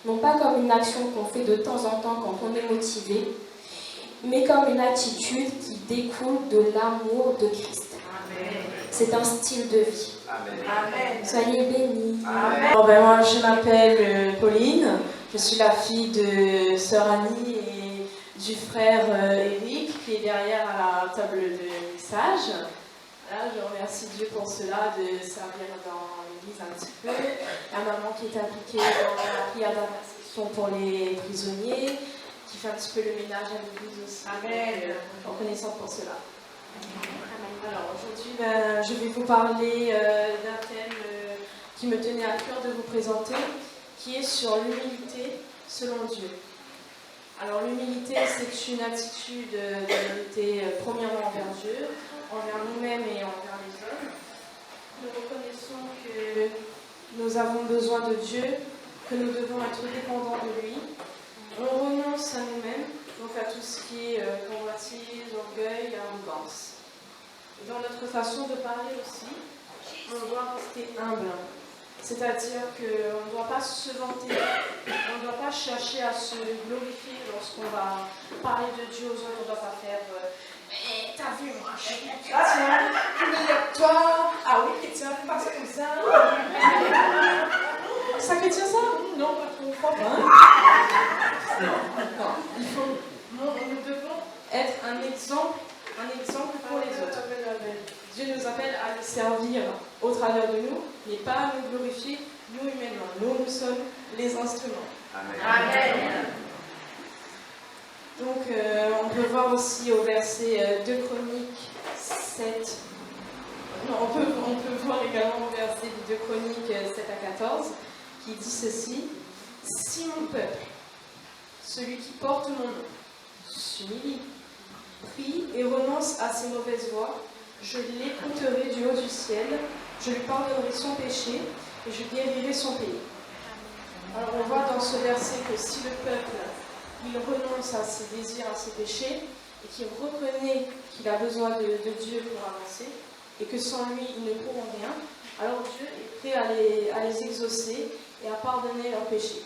non pas comme une action qu'on fait de temps en temps quand on est motivé, mais comme une attitude qui découle de l'amour de Christ. Amen. C'est un style de vie. Amen. Soyez bénis. Amen. Bon, ben moi, je m'appelle Pauline, je suis la fille de sœur Annie et du frère Eric qui est derrière à la table de message. Là, je remercie Dieu pour cela, de servir dans l'église un petit peu. La maman qui est impliquée dans la prière d'intercession pour les prisonniers, qui fait un petit peu le ménage à l'église aussi. Amen. Reconnaissante pour cela. Alors aujourd'hui, je vais vous parler d'un thème qui me tenait à cœur de vous présenter, qui est sur l'humilité selon Dieu. Alors l'humilité, c'est une attitude d'humilité premièrement envers Dieu, envers nous-mêmes et envers les hommes. Nous reconnaissons que nous avons besoin de Dieu, que nous devons être dépendants de lui. On renonce à nous-mêmes, donc à tout ce qui est convoitise, orgueil, arrogance. Et dans notre façon de parler aussi, on doit rester humble. C'est-à-dire qu'on ne doit pas se vanter, on ne doit pas chercher à se glorifier lorsqu'on va parler de Dieu aux autres. On ne doit pas faire mais t'as vu, moi, je suis chrétien, toi, ah oui, chrétien, pas ça comme ça. Ça chrétien ça? Non, pas trop, pas bien. Non, nous devons être un exemple pour les autres. Dieu nous appelle à le servir au travers de nous, mais pas à nous glorifier, nous humainement. Nous sommes les instruments. Amen. Donc, on peut voir aussi au verset 2 Chroniques 7. Non, on peut voir également au verset de 2 Chroniques 7 à 14, qui dit ceci: si mon peuple, celui qui porte mon nom, s'humilie, prie et renonce à ses mauvaises voies, je l'écouterai du haut du ciel, je lui pardonnerai son péché et je guérirai son pays. Alors on voit dans ce verset que si le peuple il renonce à ses désirs, à ses péchés, et qu'il reconnaît qu'il a besoin de Dieu pour avancer, et que sans lui ils ne pourront rien, alors Dieu est prêt à les exaucer et à pardonner leurs péchés.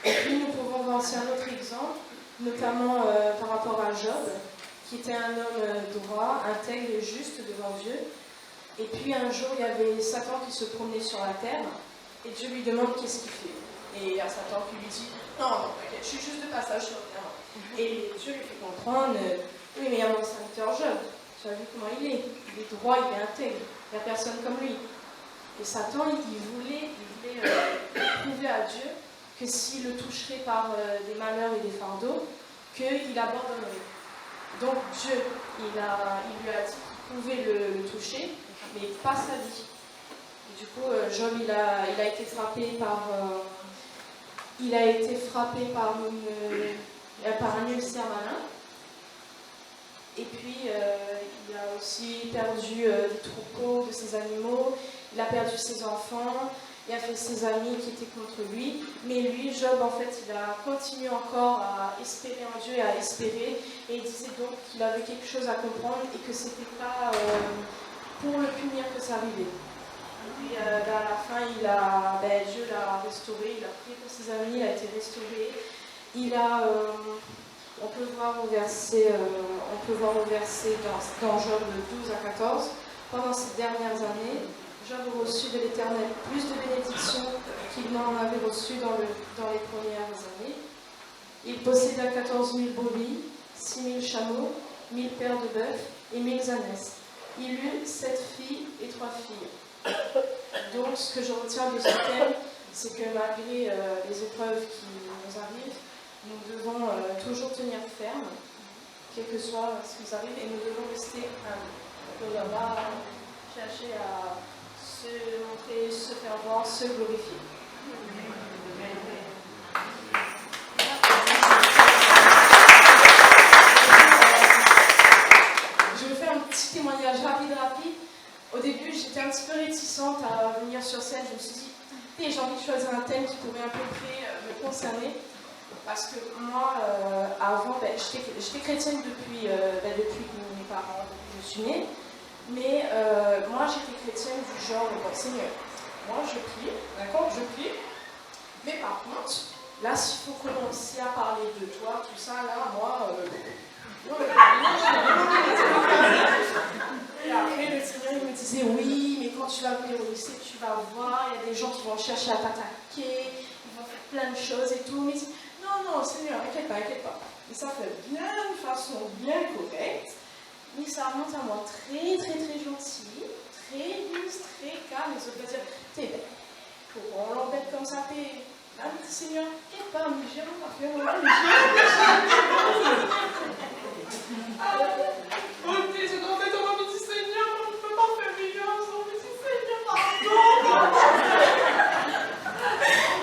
Et puis nous pouvons voir aussi un autre exemple, notamment par rapport à Job, qui était un homme droit, intègre et juste devant Dieu. Et puis un jour, il y avait Satan qui se promenait sur la terre, et Dieu lui demande qu'est-ce qu'il fait. Et il y a Satan qui lui dit non, je suis juste de passage sur la terre. Et Dieu lui fait comprendre oui, mais il y a mon serviteur Job, tu as vu comment il est droit, il est intègre, il n'y a personne comme lui. Et Satan, il voulait prouver à Dieu que s'il le toucherait par des malheurs et des fardeaux, qu'il abandonnerait. Donc Dieu, il lui a dit qu'il pouvait le toucher, mais pas sa vie. Et du coup, Job, il a été frappé par un ulcère malin. Et puis, il a aussi perdu des troupeaux de ses animaux, il a perdu ses enfants, il a fait ses amis qui étaient contre lui. Mais lui, Job, en fait, il a continué encore à espérer en Dieu et à espérer. Et il disait donc qu'il avait quelque chose à comprendre et que c'était pas pour le punir que ça arrivait. Et puis, à la fin, Dieu l'a restauré, il a prié pour ses amis, il a été restauré. On peut voir au verset dans Job 12 à 14. Pendant ces dernières années, Job a reçu de l'Éternel plus de bénédictions qu'il n'en avait reçu dans les premières années. Il posséda 14 000 brebis, 6 000 chameaux, 1000 paires de bœufs et 1000 ânesses. Il eut 7 filles et 3 filles. Donc, ce que je retiens de ce thème, c'est que malgré les épreuves qui nous arrivent, nous devons toujours tenir ferme, quel que soit ce qui nous arrive, et nous devons rester humbles. On ne doit pas chercher à se montrer, se faire voir, se glorifier. Je vais faire un petit témoignage rapide. Au début, j'étais un petit peu réticente à venir sur scène. Je me suis dit, j'ai envie de choisir un thème qui pourrait à peu près me concerner. Parce que moi, avant, j'étais chrétienne depuis que mes parents, je suis née. Mais moi, j'étais chrétienne du genre, bon, Seigneur, moi je prie, d'accord, je prie. Mais par contre, là, s'il faut commencer à parler de toi, tout ça, là, moi, Et après, le Seigneur il me disait, oui, mais quand tu vas venir au lycée, tu vas voir, il y a des gens qui vont chercher à t'attaquer, ils vont faire plein de choses et tout. Mais non, Seigneur, inquiète pas. Et ça fait bien, de façon bien correcte. Mais ça remonte à moi très gentil, très douce, très calme. Et ça veut dire, t'es bête. On l'embête comme ça, t'es. Là, le Seigneur, t'inquiète pas, mais j'ai rien à faire. Ok, je dois mettre mon petit Seigneur, on ne peut pas faire rien sans petit Seigneur, pardon.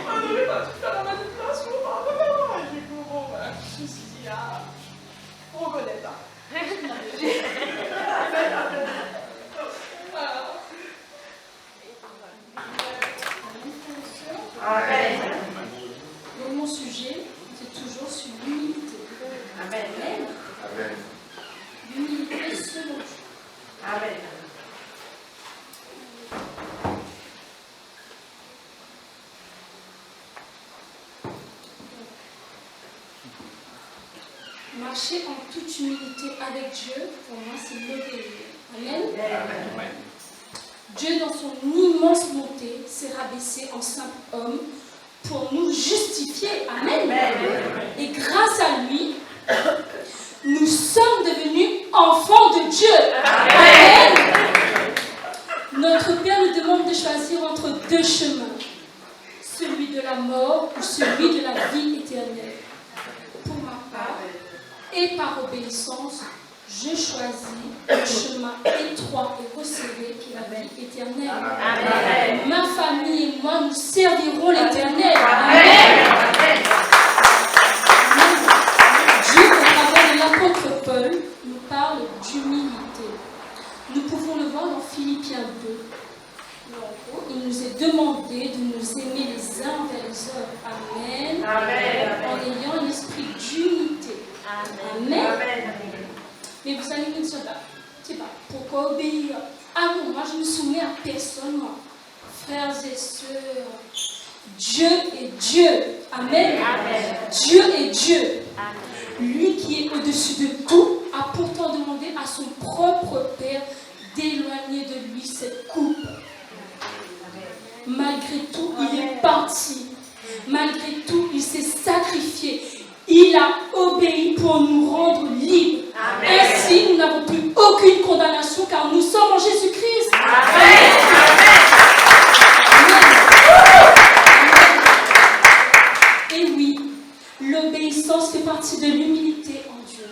On n'aurait pas dû faire la manipulation, pardon. Et du coup, bon, je me suis dit, on reconnaît pas. Donc mon sujet, c'est toujours sur l'humilité. Amen. Amen. L'humilité selon Dieu. Amen. Marcher en toute humilité avec Dieu, pour moi, c'est l'obéir. Amen. Dieu, dans son immense bonté, s'est rabaissé en simple homme pour nous justifier. Amen. Et grâce à lui, nous sommes devenus enfants de Dieu. Amen. Notre Père nous demande de choisir entre deux chemins, celui de la mort ou celui de la vie éternelle. Pour ma part, et par obéissance, je choisis le chemin étroit et resserré qui est la vie éternelle. Amen. Ma famille et moi, nous servirons l'Éternel. Amen. Dieu, au travers de l'apôtre Paul, nous parle d'humilité. Nous pouvons le voir dans Philippiens 2. Il nous est demandé de nous aimer les uns envers les autres. Amen. Amen. En ayant un esprit d'unité. Amen. Amen. Mais vous allez me dire, pourquoi obéir? Ah non, moi je me soumets à personne. Moi. Frères et sœurs, Dieu est Dieu. Amen. Amen. Dieu est Dieu. Amen. Lui qui est au-dessus de tout a pourtant demandé à son propre Père d'éloigner de lui cette coupe. Malgré tout, il est parti. Malgré tout, il s'est sacrifié. Il a obéi pour nous rendre libres. Amen. Ainsi, nous n'avons plus aucune condamnation car nous sommes en Jésus-Christ. Amen. Et oui, l'obéissance fait partie de l'humilité en Dieu.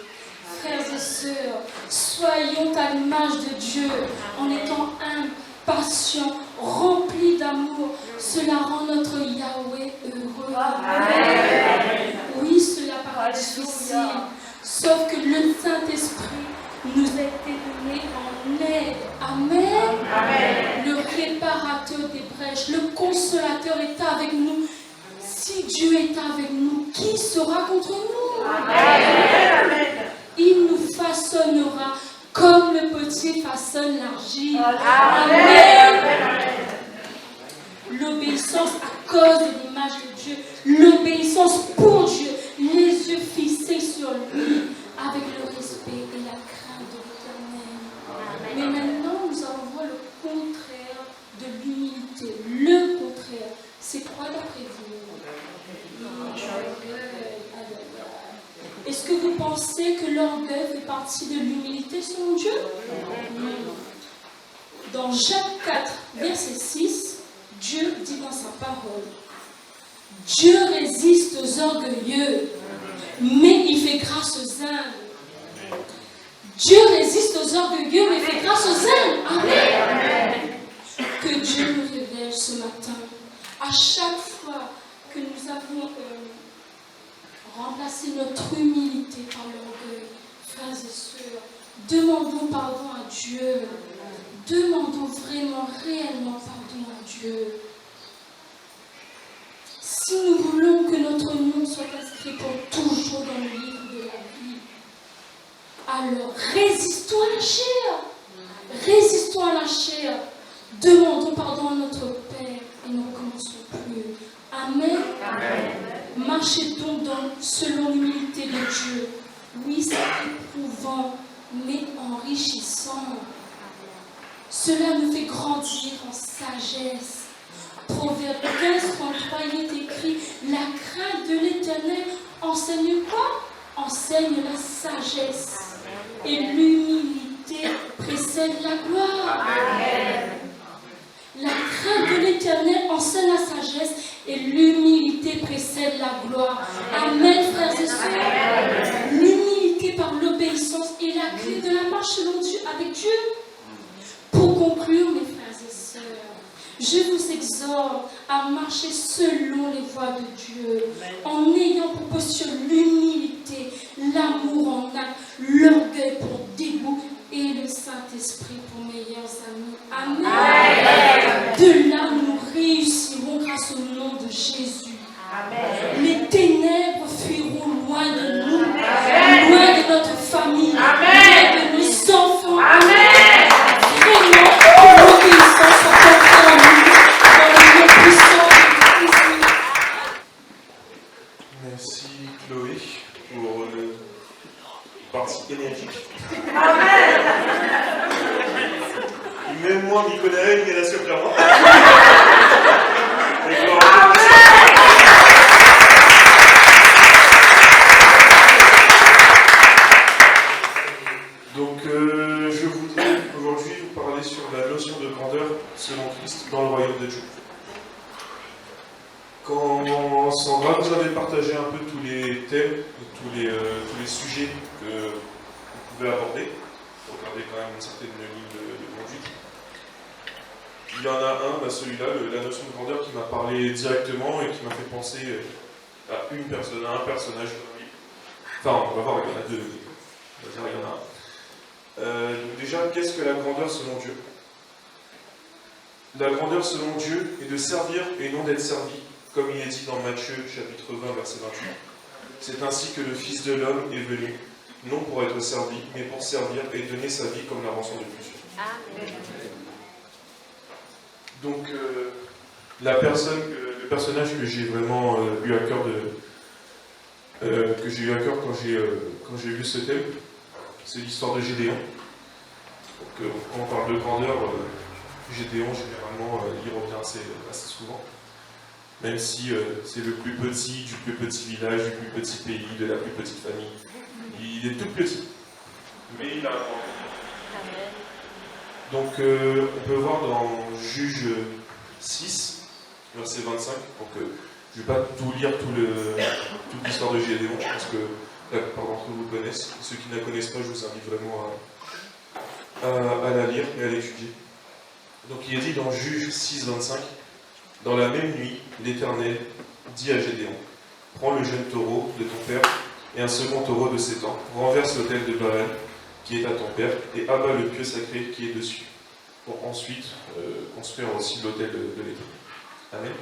Frères et sœurs, soyons à l'image de Dieu en étant humbles, patients, remplis d'amour. Cela rend notre Yahweh heureux. Amen. Oui, cela paraît difficile, sauf que le Saint-Esprit nous a été donné en aide. Amen. Amen. Le réparateur des brèches, le consolateur est avec nous. Si Dieu est avec nous, qui sera contre nous? Amen. Il nous façonnera comme le potier façonne l'argile. Amen. L'obéissance à cause de l'image de Dieu, l'obéissance pour Dieu, les yeux fixés sur lui, avec le respect et la crainte de l'Éternel. Mais maintenant, nous allons voir le contraire de l'humilité. Le contraire, c'est quoi d'après vous? Est-ce que vous pensez que l'orgueil fait partie de l'humilité selon Dieu? Dans Jacques 4, verset 6, Dieu dit dans sa parole, Dieu résiste aux orgueilleux, mais il fait grâce aux humbles. Dieu résiste aux orgueilleux, mais il fait grâce aux humbles. Amen. Que Dieu nous révèle ce matin. À chaque fois que nous avons remplacé notre humilité par l'orgueil, frères et sœurs, demandons pardon à Dieu. Demandons vraiment, réellement pardon à Dieu. Si nous voulons que notre nom soit inscrit pour toujours dans le livre de la vie, alors résistons à la chair. Résistons à la chair. Demandons pardon à notre Père et ne recommençons plus. Amen. Amen. Marchez donc selon l'humilité de Dieu. Oui, c'est éprouvant, mais enrichissant. Cela nous fait grandir en sagesse. Proverbe 15:33, il est écrit, la crainte de l'Éternel enseigne quoi? Enseigne la sagesse. Et l'humilité précède la gloire. Amen. La crainte de l'Éternel enseigne la sagesse et l'humilité précède la gloire. Amen, frères et sœurs. L'humilité par l'obéissance est la clé de la marche selon Dieu avec Dieu. Pour conclure, mes frères et sœurs, je vous exhorte à marcher selon les voies de Dieu, en ayant pour posture l'humilité, l'amour en acte, l'orgueil pour dégoût et le Saint-Esprit pour meilleurs amis. Amen. Amen. De là, nous réussirons grâce au nom de Jésus. Amen. Les ténèbres fuiront loin de nous, Amen. Loin de notre famille, Amen. Loin de nos enfants. Amen. Vraiment, que l'obéissance soit portée en nous, dans le nom puissant de Jésus. Merci Chloé pour partie énergique. Même moi, m'y connais, il est là sur clairement. Donc, je voudrais aujourd'hui vous parler sur la notion de grandeur selon Christ dans le royaume de Dieu. Quand Sandra nous avait partagé un peu tous les thèmes, tous les sujets que vous pouvez aborder, regardez quand même une certaine ligne de conduite. Il y en a un, celui-là, la notion de grandeur qui m'a parlé directement et qui m'a fait penser à un personnage. Enfin, on va voir, il y en a deux. On va dire, il y en a un. Donc déjà, qu'est-ce que la grandeur selon Dieu? La grandeur selon Dieu est de servir et non d'être servi, comme il est dit dans Matthieu chapitre 20, verset 28. C'est ainsi que le Fils de l'homme est venu, non pour être servi, mais pour servir et donner sa vie comme la rançon de plusieurs. Amen. Donc, le personnage que j'ai vraiment eu à cœur quand j'ai vu ce thème, c'est l'histoire de Gédéon. Donc, quand on parle de grandeur, Gédéon, généralement, il revient assez souvent. Même si c'est le plus petit du plus petit village, du plus petit pays, de la plus petite famille. Il est tout petit. Mais il a un grand. Donc, on peut voir dans Juge 6, verset 25. Donc, je ne vais pas tout lire, toute l'histoire de Gédéon. Je pense que la plupart d'entre vous connaissent. Ceux qui ne la connaissent pas, je vous invite vraiment à la lire et à l'étudier. Donc, il est dit dans Juge 6, 25. Dans la même nuit, l'Éternel dit à Gédéon, prends le jeune taureau de ton père et un second taureau de 7 ans, renverse l'autel de Baal qui est à ton père et abat le pieu sacré qui est dessus, pour ensuite construire aussi l'autel de l'Éternel. Amen.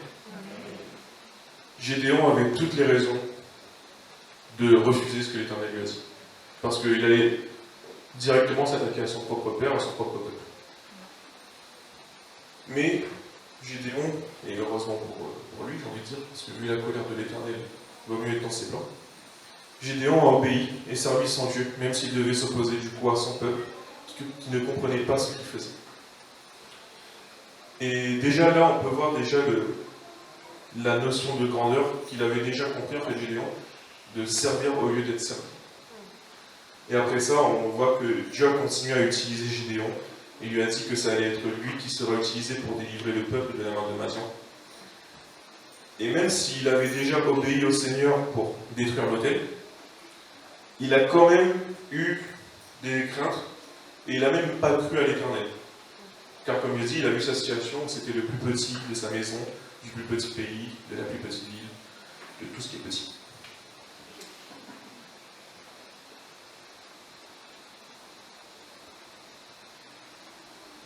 Gédéon avait toutes les raisons de refuser ce que l'Éternel lui a dit, parce qu'il allait directement s'attaquer à son propre père, à son propre peuple. Mais Gédéon, et heureusement pour lui, j'ai envie de dire, parce que vu la colère de l'Éternel, il vaut mieux être dans ses plans. Gédéon a obéi et servi son Dieu, même s'il devait s'opposer du coup à son peuple, qui ne comprenait pas ce qu'il faisait. Et déjà là, on peut voir déjà la notion de grandeur qu'il avait déjà compris, en fait, Gédéon, de servir au lieu d'être servi. Et après ça, on voit que Dieu a continué à utiliser Gédéon. Il lui a dit que ça allait être lui qui serait utilisé pour délivrer le peuple de la main de Madian. Et même s'il avait déjà obéi au Seigneur pour détruire l'autel, il a quand même eu des craintes et il n'a même pas cru à l'Éternel. Car comme il dit, il a vu sa situation, c'était le plus petit de sa maison, du plus petit pays, de la plus petite ville, de tout ce qui est petit.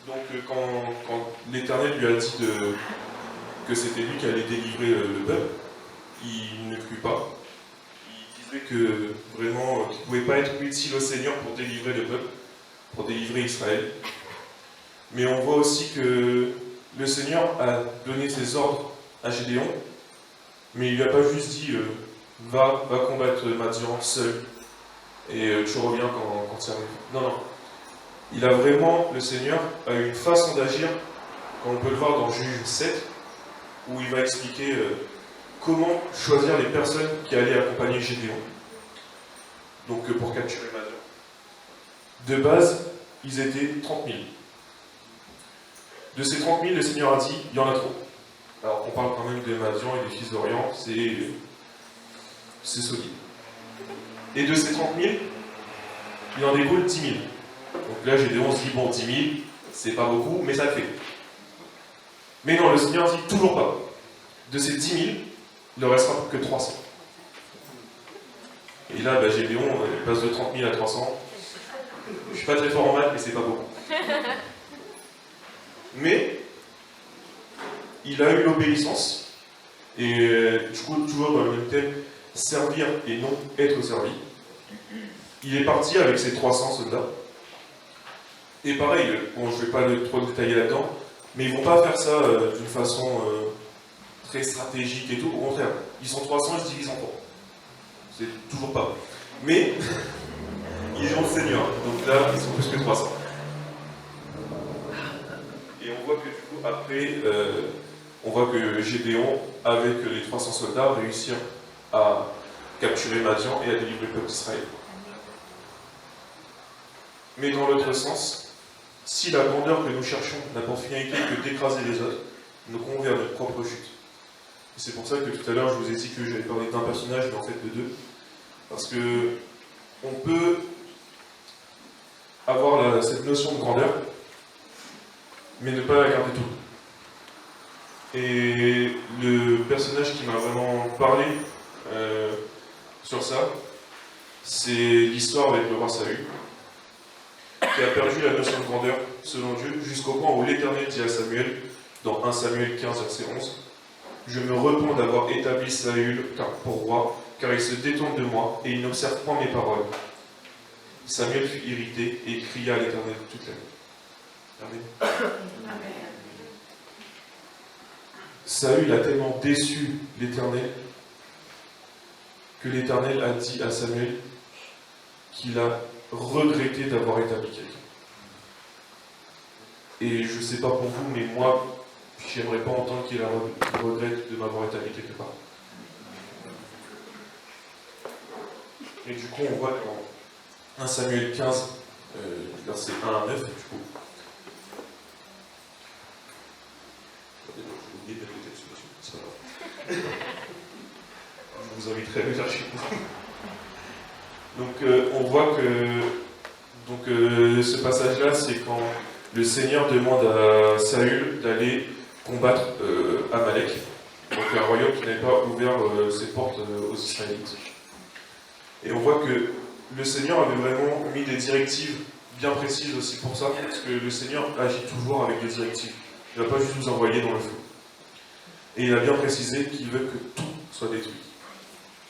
Donc quand l'Éternel lui a dit que c'était lui qui allait délivrer le peuple, il ne crut pas. Il disait que vraiment qu'il ne pouvait pas être utile au Seigneur pour délivrer le peuple, pour délivrer Israël. Mais on voit aussi que le Seigneur a donné ses ordres à Gédéon, mais il ne lui a pas juste dit va combattre Madian seul et tu reviens quand ça arrive. Non, non. Il a vraiment, le Seigneur a une façon d'agir, comme on peut le voir dans Juge 7, où il va expliquer comment choisir les personnes qui allaient accompagner Gédéon, donc pour capturer Madian. De base, ils étaient 30 000. De ces 30 000, le Seigneur a dit, il y en a trop. Alors on parle quand même de Madian et des fils d'Orient, c'est solide. Et de ces 30 000, il en découle 10 000. Donc là, Gédéon se dit, bon, 10 000, c'est pas beaucoup, mais ça le fait. Mais non, le Seigneur dit toujours pas. De ces 10 000, il ne restera que 300. Et là, Gédéon, il passe de 30 000 à 300. Je suis pas très fort en maths, mais c'est pas beaucoup. Mais, il a eu l'obéissance, et du coup, toujours dans le même thème, servir et non être servi. Il est parti avec ses 300 soldats. Et pareil, bon, je ne vais pas trop détailler là-dedans, mais ils ne vont pas faire ça d'une façon très stratégique et tout. Au contraire, ils sont 300, ils se divisent en 3. C'est toujours pas. Mais légion senior. Donc là, ils sont plus que 300. Et on voit que du coup, après, on voit que Gédéon, avec les 300 soldats, réussit à capturer Madian et à délivrer le peuple d'Israël. Mais dans l'autre sens, si la grandeur que nous cherchons n'a pour finalité que d'écraser les autres, nous courons vers notre propre chute. Et c'est pour ça que tout à l'heure, je vous ai dit que j'avais parlé d'un personnage, mais en fait de deux. Parce que on peut avoir cette notion de grandeur, mais ne pas la garder tout. Et le personnage qui m'a vraiment parlé sur ça, c'est l'histoire avec le roi Saül, qui a perdu la notion de grandeur selon Dieu, jusqu'au point où l'Éternel dit à Samuel, dans 1 Samuel 15, verset 11, « Je me repens d'avoir établi Saül pour roi, car il se détourne de moi, et il n'observe point mes paroles. » Samuel fut irrité et cria à l'Éternel toute la nuit. Amen. Saül a tellement déçu l'Éternel que l'Éternel a dit à Samuel qu'il a regretté d'avoir établi quelqu'un. Et je ne sais pas pour vous, mais moi, j'aimerais pas entendre qu'il regrette de m'avoir établi quelque part. Et du coup, on voit dans 1 Samuel 15, versets 1 à 9, du coup. J'ai oublié de mettre le texte dessus, c'est pas grave. Je vous inviterai à le faire chez vous. Donc, on voit que ce passage-là, c'est quand le Seigneur demande à Saül d'aller combattre Amalek, donc un royaume qui n'avait pas ouvert ses portes aux Israélites. Et on voit que le Seigneur avait vraiment mis des directives bien précises aussi pour ça, parce que le Seigneur agit toujours avec des directives. Il ne va pas juste nous envoyer dans le feu. Et il a bien précisé qu'il veut que tout soit détruit.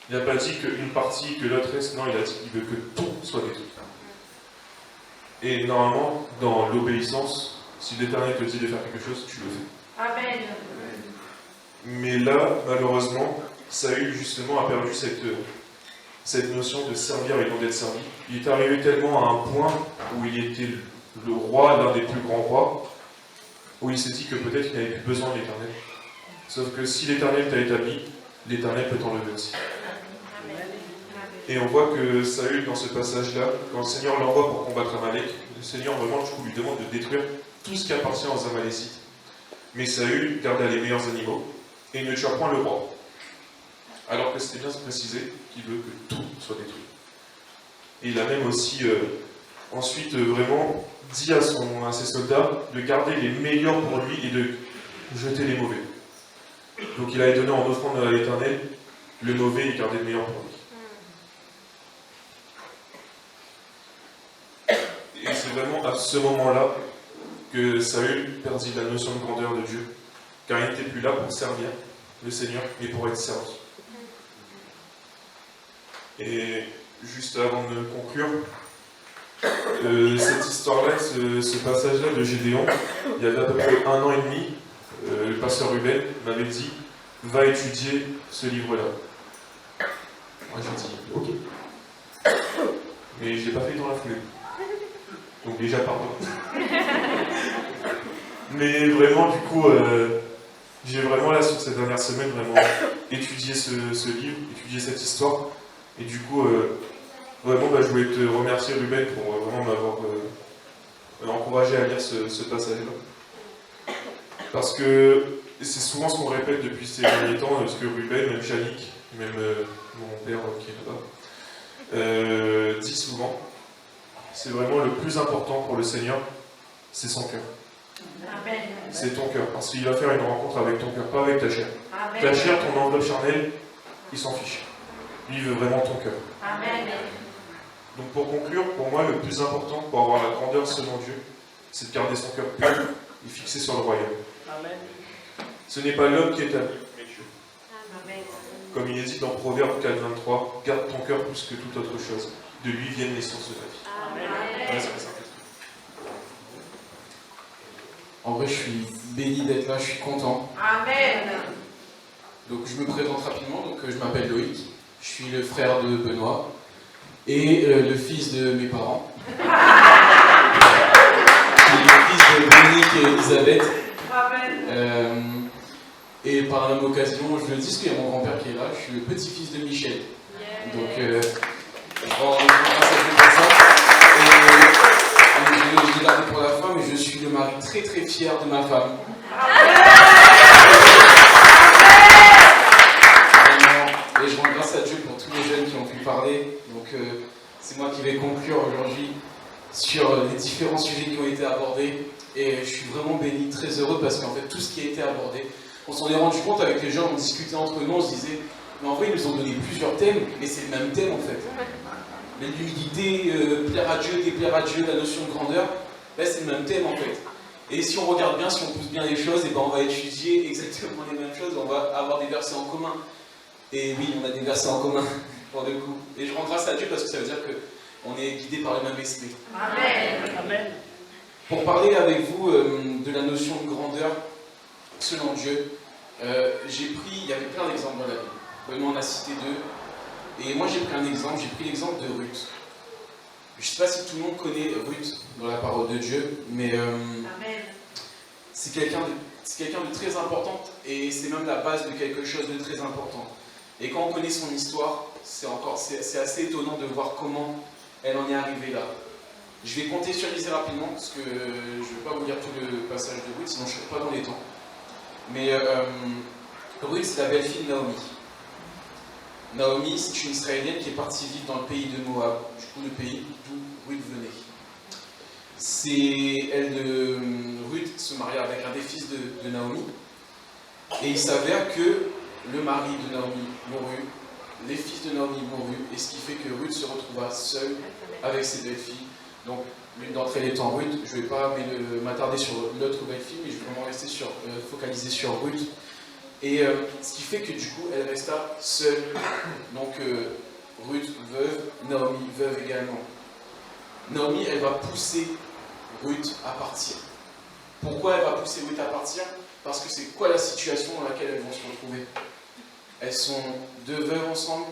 Il n'a pas dit qu'une partie, que l'autre reste, non, il a dit qu'il veut que tout soit détruit. Et normalement, dans l'obéissance, si l'Éternel te dit de faire quelque chose, tu le fais. Amen. Mais là, malheureusement, Saül justement a perdu cette notion de servir et non d'être servi. Il est arrivé tellement à un point où il était le roi, l'un des plus grands rois, où il s'est dit que peut-être il n'avait plus besoin de l'Éternel. Sauf que si l'Éternel t'a établi, l'Éternel peut t'enlever aussi. Et on voit que Saül, dans ce passage-là, quand le Seigneur l'envoie pour combattre Amalek, le Seigneur vraiment du coup lui demande de détruire tout ce qui appartient aux Amalécites. Mais Saül garda les meilleurs animaux et ne tua point le roi. Alors que c'était bien précisé qu'il veut que tout soit détruit. Et il a même aussi ensuite vraiment dit à ses soldats de garder les meilleurs pour lui et de jeter les mauvais. Donc il avait donné en offrande à l'Éternel le mauvais et gardé le meilleur pour lui. Et c'est vraiment à ce moment-là que Saül perdit la notion de grandeur de Dieu, car il n'était plus là pour servir le Seigneur, mais pour être servi. Et juste avant de conclure, cette histoire-là, ce passage-là de Gédéon, il y avait à peu près 1 an et demi, le pasteur Ruben m'avait dit « Va étudier ce livre-là ». Moi j'ai dit « Ok ». Mais je ne l'ai pas fait dans la foulée. Donc déjà, pardon. Mais vraiment, du coup, j'ai vraiment là, sur ces dernières semaines, vraiment étudié ce livre, étudié cette histoire. Et du coup, vraiment, je voulais te remercier, Ruben, pour vraiment m'avoir encouragé à lire ce passage-là. Parce que c'est souvent ce qu'on répète depuis ces derniers temps, ce que Ruben, même Yannick, même mon père qui est là-bas, dit souvent. C'est vraiment le plus important pour le Seigneur, c'est son cœur. Amen. C'est ton cœur, parce qu'il va faire une rencontre avec ton cœur, pas avec ta chair. Amen. Ta chair, ton enveloppe charnelle, il s'en fiche. Lui, il veut vraiment ton cœur. Amen. Donc pour conclure, pour moi, le plus important pour avoir la grandeur selon Dieu, c'est de garder son cœur pur et fixé sur le royaume. Amen. Ce n'est pas l'homme qui est à lui, mais Dieu. Amen. Comme il est dit dans Proverbe 4, 23, garde ton cœur plus que toute autre chose. De lui viennent les sources de la vie. Amen. En vrai, je suis béni d'être là, je suis content. Amen. Donc, je me présente rapidement. Donc, je m'appelle Loïc, je suis le frère de Benoît. et le fils de mes parents, qui est le fils de Monique et Elisabeth. Et par la même occasion, je le dis, parce qu'il y a mon grand-père qui est là, je suis le petit-fils de Michel. Donc, je rends grâce à Dieu pour ça. Et je l'ai gardé pour la fin, mais je suis le mari très très fier de ma femme. Et je rends grâce à Dieu pour tous les jeunes qui ont pu parler. Donc, c'est moi qui vais conclure aujourd'hui sur les différents sujets qui ont été abordés. Et je suis vraiment béni, très heureux, parce qu'en fait, tout ce qui a été abordé, on s'en est rendu compte avec les gens, on discutait entre nous, on se disait, mais en vrai, ils nous ont donné plusieurs thèmes, mais c'est le même thème en fait. L'humilité, plaire à Dieu, déplaire à Dieu, la notion de grandeur, là c'est le même thème en fait. Et si on regarde bien, si on pousse bien les choses, et ben on va étudier exactement les mêmes choses, on va avoir des versets en commun. Et oui, on a des versets en commun, pour le coup. Et je rends grâce à Dieu parce que ça veut dire qu'on est guidé par le même esprit. Amen. Amen. Pour parler avec vous de la notion de grandeur, selon Dieu, il y avait plein d'exemples dans la Bible. Benoît en a cité deux. Et moi j'ai pris un exemple, j'ai pris l'exemple de Ruth. Je ne sais pas si tout le monde connaît Ruth dans la parole de Dieu, mais c'est quelqu'un de très important et c'est même la base de quelque chose de très important. Et quand on connaît son histoire, c'est assez étonnant de voir comment elle en est arrivée là. Je vais contextualiser rapidement, parce que je ne vais pas vous lire tout le passage de Ruth, sinon je ne serai pas dans les temps. Mais Ruth, c'est la belle-fille de Naomi. Naomi, c'est une Israélienne qui est partie vivre dans le pays de Moab, du coup le pays d'où Ruth venait. Ruth se maria avec un des fils de Naomi, et il s'avère que le mari de Naomi mourut, les fils de Naomi mourut, et ce qui fait que Ruth se retrouva seule avec ses belles-filles. Donc, l'une d'entre elles étant Ruth, je ne vais pas m'attarder sur l'autre belle-fille, mais je vais vraiment rester focalisé sur Ruth. Et ce qui fait que du coup, elle resta seule. Donc, Ruth, veuve, Naomi, veuve également. Naomi, elle va pousser Ruth à partir. Pourquoi elle va pousser Ruth à partir? Parce que c'est quoi la situation dans laquelle elles vont se retrouver? Elles sont deux veuves ensemble.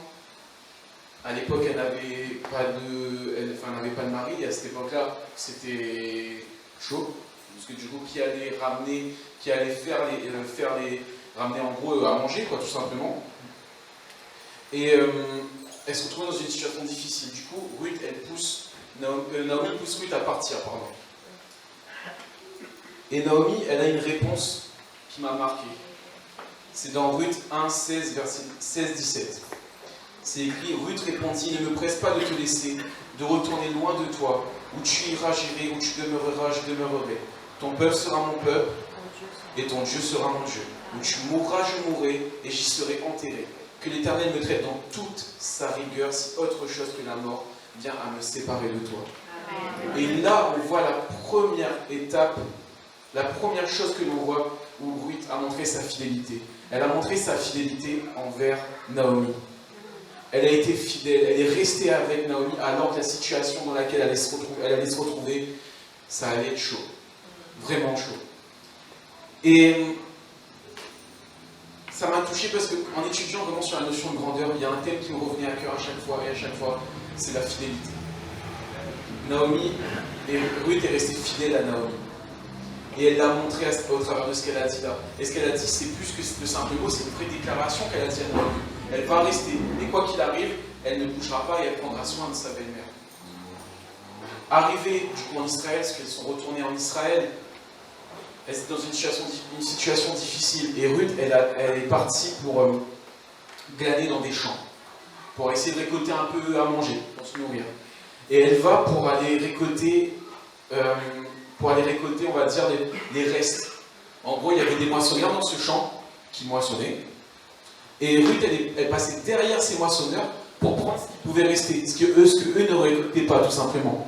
À l'époque, elle n'avait pas de mari, et à cette époque-là, c'était chaud. Parce que du coup, qui allait ramener en gros à manger, quoi, tout simplement. Et elle se retrouve dans une situation difficile. Du coup, Ruth, Naomi pousse Ruth à partir, pardon. Et Naomi, elle a une réponse qui m'a marqué. C'est dans Ruth 1, 16, verset 16-17. C'est écrit, Ruth répondit, ne me presse pas de te laisser, de retourner loin de toi. Où tu iras, j'irai, où tu demeureras, je demeurerai. Ton peuple sera mon peuple, et ton Dieu sera mon Dieu. Où tu mourras, je mourrai, et j'y serai enterré. Que l'Éternel me traite dans toute sa rigueur, si autre chose que la mort vient à me séparer de toi. Amen. Et là, on voit la première étape, la première chose que l'on voit où Ruth a montré sa fidélité. Elle a montré sa fidélité envers Naomi. Elle a été fidèle, elle est restée avec Naomi alors que la situation dans laquelle elle allait se retrouver, ça allait être chaud. Vraiment chaud. Et ça m'a touché parce qu'en étudiant vraiment sur la notion de grandeur, il y a un thème qui me revenait à cœur à chaque fois, c'est la fidélité. Naomi, et Ruth est restée fidèle à Naomi. Et elle l'a montré au travers de ce qu'elle a dit là. Et ce qu'elle a dit, c'est plus que de simples mots, c'est une vraie déclaration qu'elle a dit à Naomi. Elle va rester, et quoi qu'il arrive, elle ne bougera pas et elle prendra soin de sa belle-mère. Arrivée du coup en Israël, parce qu'elles sont retournées en Israël, elles étaient dans une situation difficile. Et Ruth, elle est partie pour glaner dans des champs, pour essayer de récolter un peu à manger, pour se nourrir. Et elle va pour aller récolter, on va dire, les restes. En gros, il y avait des moissonneurs dans ce champ qui moissonnaient. Et Ruth, elle passait derrière ces moissonneurs pour prendre ce qui pouvait rester, ce que eux ne récoltaient pas, tout simplement.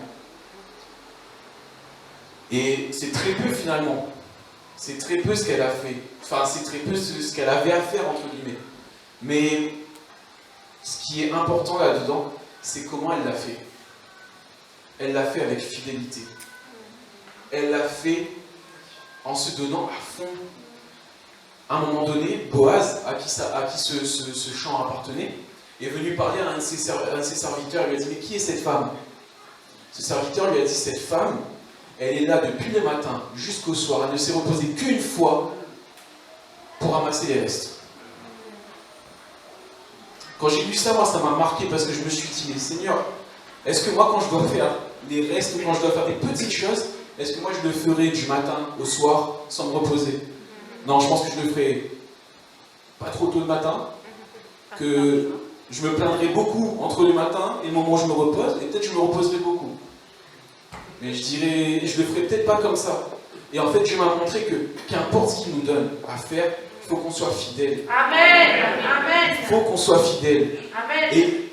Et c'est très peu, finalement. C'est très peu ce qu'elle a fait. Enfin, c'est très peu ce qu'elle avait à faire, entre guillemets. Mais ce qui est important là-dedans, c'est comment elle l'a fait. Elle l'a fait avec fidélité. Elle l'a fait en se donnant à fond. À un moment donné, Boaz, à qui ce champ appartenait, est venu parler à un de ses serviteurs. Il lui a dit, mais qui est cette femme? Ce serviteur lui a dit, cette femme, elle est là depuis le matin jusqu'au soir. Elle ne s'est reposée qu'une fois pour ramasser les restes. Quand j'ai lu ça, moi, ça m'a marqué parce que je me suis dit, mais Seigneur, est-ce que moi, quand je dois faire les restes ou quand je dois faire des petites choses, est-ce que moi, je le ferai du matin au soir sans me reposer? Non, je pense que je le ferai pas trop tôt le matin, que je me plaindrai beaucoup entre le matin et le moment où je me repose, et peut-être je me reposerai beaucoup. Mais je dirais, je le ferai peut-être pas comme ça. Et en fait, Dieu m'a montré que qu'importe ce qu'il nous donne à faire, il faut qu'on soit fidèle. Amen. Amen. Il faut qu'on soit fidèle. Amen. Et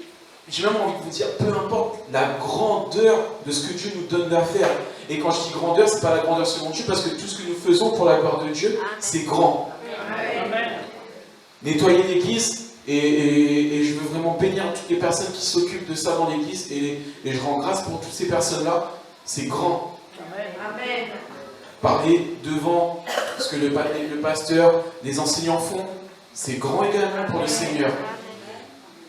j'ai même envie de vous dire, peu importe la grandeur de ce que Dieu nous donne à faire. Et quand je dis grandeur, c'est pas la grandeur selon Dieu, parce que tout ce que nous faisons pour la gloire de Dieu, c'est grand. Amen. Nettoyer l'église, et je veux vraiment bénir toutes les personnes qui s'occupent de ça dans l'église, et je rends grâce pour toutes ces personnes-là, c'est grand. Amen. Parler devant ce que le pasteur, les enseignants font, c'est grand également pour le Seigneur.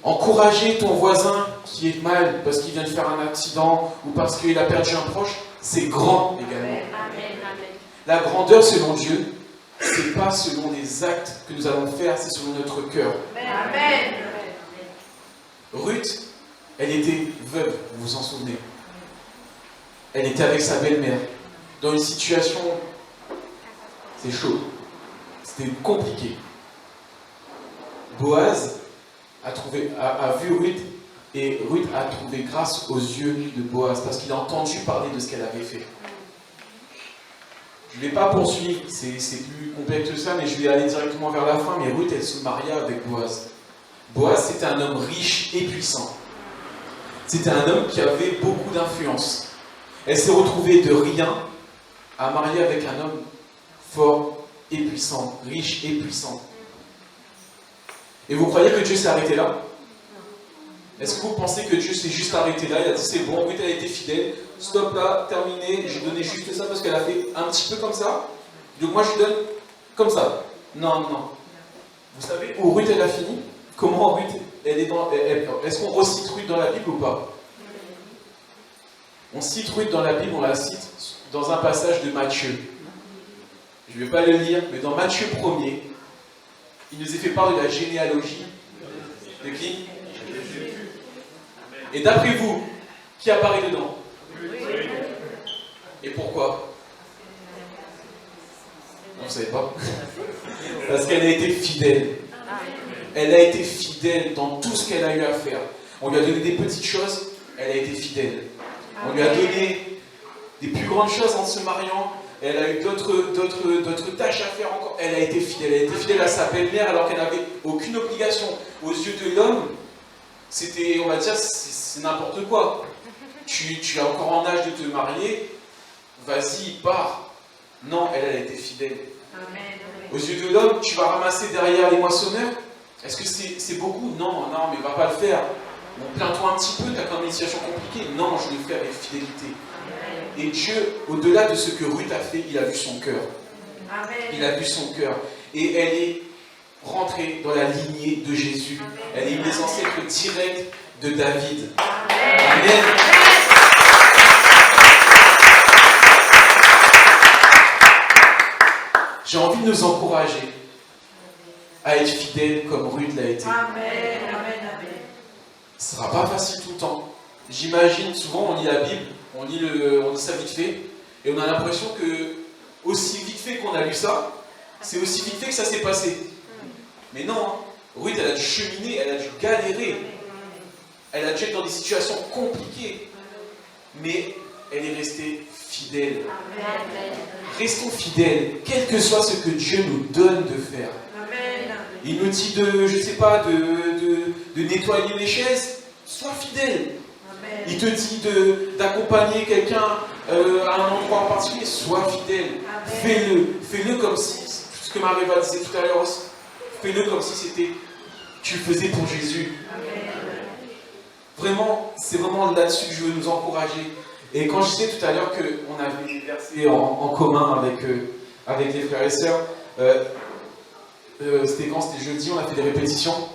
Encourager ton voisin qui est mal parce qu'il vient de faire un accident ou parce qu'il a perdu un proche, c'est grand également. La grandeur selon Dieu, c'est pas selon les actes que nous allons faire, c'est selon notre cœur. Amen. Ruth, elle était veuve, vous vous en souvenez. Elle était avec sa belle-mère, dans une situation, c'est chaud, c'était compliqué. Boaz a vu Ruth, et Ruth a trouvé grâce aux yeux de Boaz, parce qu'il a entendu parler de ce qu'elle avait fait. Je ne vais pas poursuivre, c'est plus complexe que ça, mais je vais aller directement vers la fin, mais Ruth, elle se maria avec Boaz. Boaz, c'était un homme riche et puissant. C'était un homme qui avait beaucoup d'influence. Elle s'est retrouvée de rien à marier avec un homme fort et puissant, riche et puissant. Et vous croyez que Dieu s'est arrêté là? Est-ce que vous pensez que Dieu s'est juste arrêté là? Il a dit c'est bon, Ruth elle a été fidèle, stop là, terminé, j'ai donné juste ça parce qu'elle a fait un petit peu comme ça, donc moi je donne comme ça. Non, non. Vous savez où Ruth elle a fini? Comment Ruth elle est dans... Est-ce qu'on recite Ruth dans la Bible ou pas? On cite Ruth dans la Bible, on la cite dans un passage de Matthieu. Je ne vais pas le lire, mais dans Matthieu 1er, il nous est fait part de la généalogie de qui? Et d'après vous, qui apparaît dedans? Et pourquoi? Vous ne savez pas? Parce qu'elle a été fidèle. Elle a été fidèle dans tout ce qu'elle a eu à faire. On lui a donné des petites choses, elle a été fidèle. On lui a donné des plus grandes choses en se mariant. Elle a eu d'autres tâches à faire encore. Elle a été fidèle. Elle a été fidèle à sa belle-mère alors qu'elle n'avait aucune obligation. Aux yeux de l'homme, c'était, on va dire, c'est n'importe quoi. Tu es encore en âge de te marier, vas-y, pars. Non, elle a été fidèle. Aux yeux de l'homme, tu vas ramasser derrière les moissonneurs. Est-ce que c'est beaucoup? Non, non, mais va pas le faire. Bon, plains-toi un petit peu, tu as quand même une situation compliquée. Non, je le fais avec fidélité. Et Dieu, au-delà de ce que Ruth a fait, il a vu son cœur. Il a vu son cœur. Et elle est rentrée dans la lignée de Jésus. Elle est une des ancêtres directes de David. Amen. J'ai envie de nous encourager à être fidèles comme Ruth l'a été. Ce ne sera pas facile tout le temps. J'imagine, souvent on lit la Bible, on lit ça vite fait, et on a l'impression que, aussi vite fait qu'on a lu ça, c'est aussi vite fait que ça s'est passé. Mais non, Ruth, elle a dû cheminer, elle a dû galérer, elle a dû être dans des situations compliquées, mais elle est restée fidèle. Restons fidèles, quel que soit ce que Dieu nous donne de faire. Il nous dit de nettoyer les chaises, sois fidèle. Il te dit d'accompagner quelqu'un à un endroit en particulier, sois fidèle. Fais-le comme si, ce que Marie-Va disait tout à l'heure aussi, fais-le comme si tu le faisais pour Jésus. Vraiment, c'est vraiment là-dessus que je veux nous encourager. Et quand je disais tout à l'heure qu'on avait des versets en commun avec les frères et sœurs, c'était quand? C'était jeudi, on a fait des répétitions.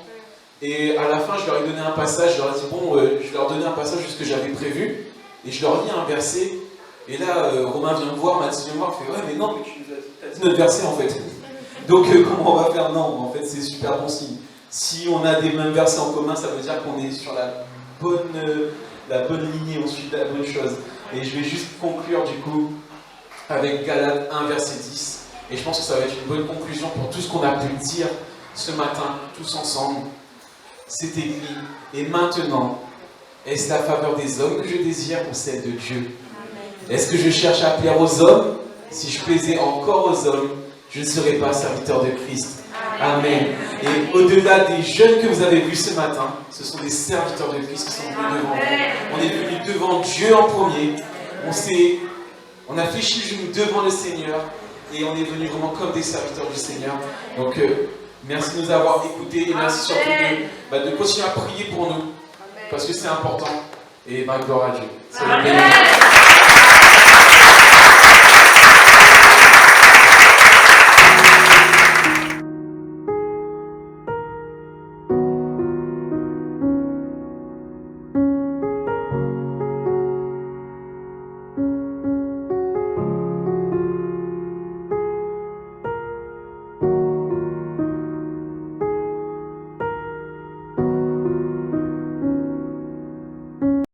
Et à la fin, je leur ai donné un passage, je leur ai dit, bon, je leur donnais un passage de ce que j'avais prévu, et je leur lis un verset, et là, Romain vient me voir, Mathieu vient me voir, il fait, ouais, mais non, mais tu nous as dit notre verset en fait. Donc, comment on va faire? Non, en fait, c'est super bon signe. Si on a des mêmes versets en commun, ça veut dire qu'on est sur la bonne lignée, on suit la bonne chose. Et je vais juste conclure du coup avec Galates 1, verset 10. Et je pense que ça va être une bonne conclusion pour tout ce qu'on a pu dire ce matin, tous ensemble. C'est écrit, et maintenant, est-ce la faveur des hommes que je désire ou celle de Dieu? Est-ce que je cherche à plaire aux hommes? Si je plaisais encore aux hommes, je ne serais pas serviteur de Christ. Amen. Et au-delà des jeunes que vous avez vus ce matin, ce sont des serviteurs de Christ qui sont venus devant vous. On est venus devant Dieu en premier. On a fléchi le genou devant le Seigneur et on est venus vraiment comme des serviteurs du Seigneur. Donc, merci de nous avoir écoutés et merci surtout de continuer à prier pour nous parce que c'est important. Et gloire à Dieu. Soyez bénis.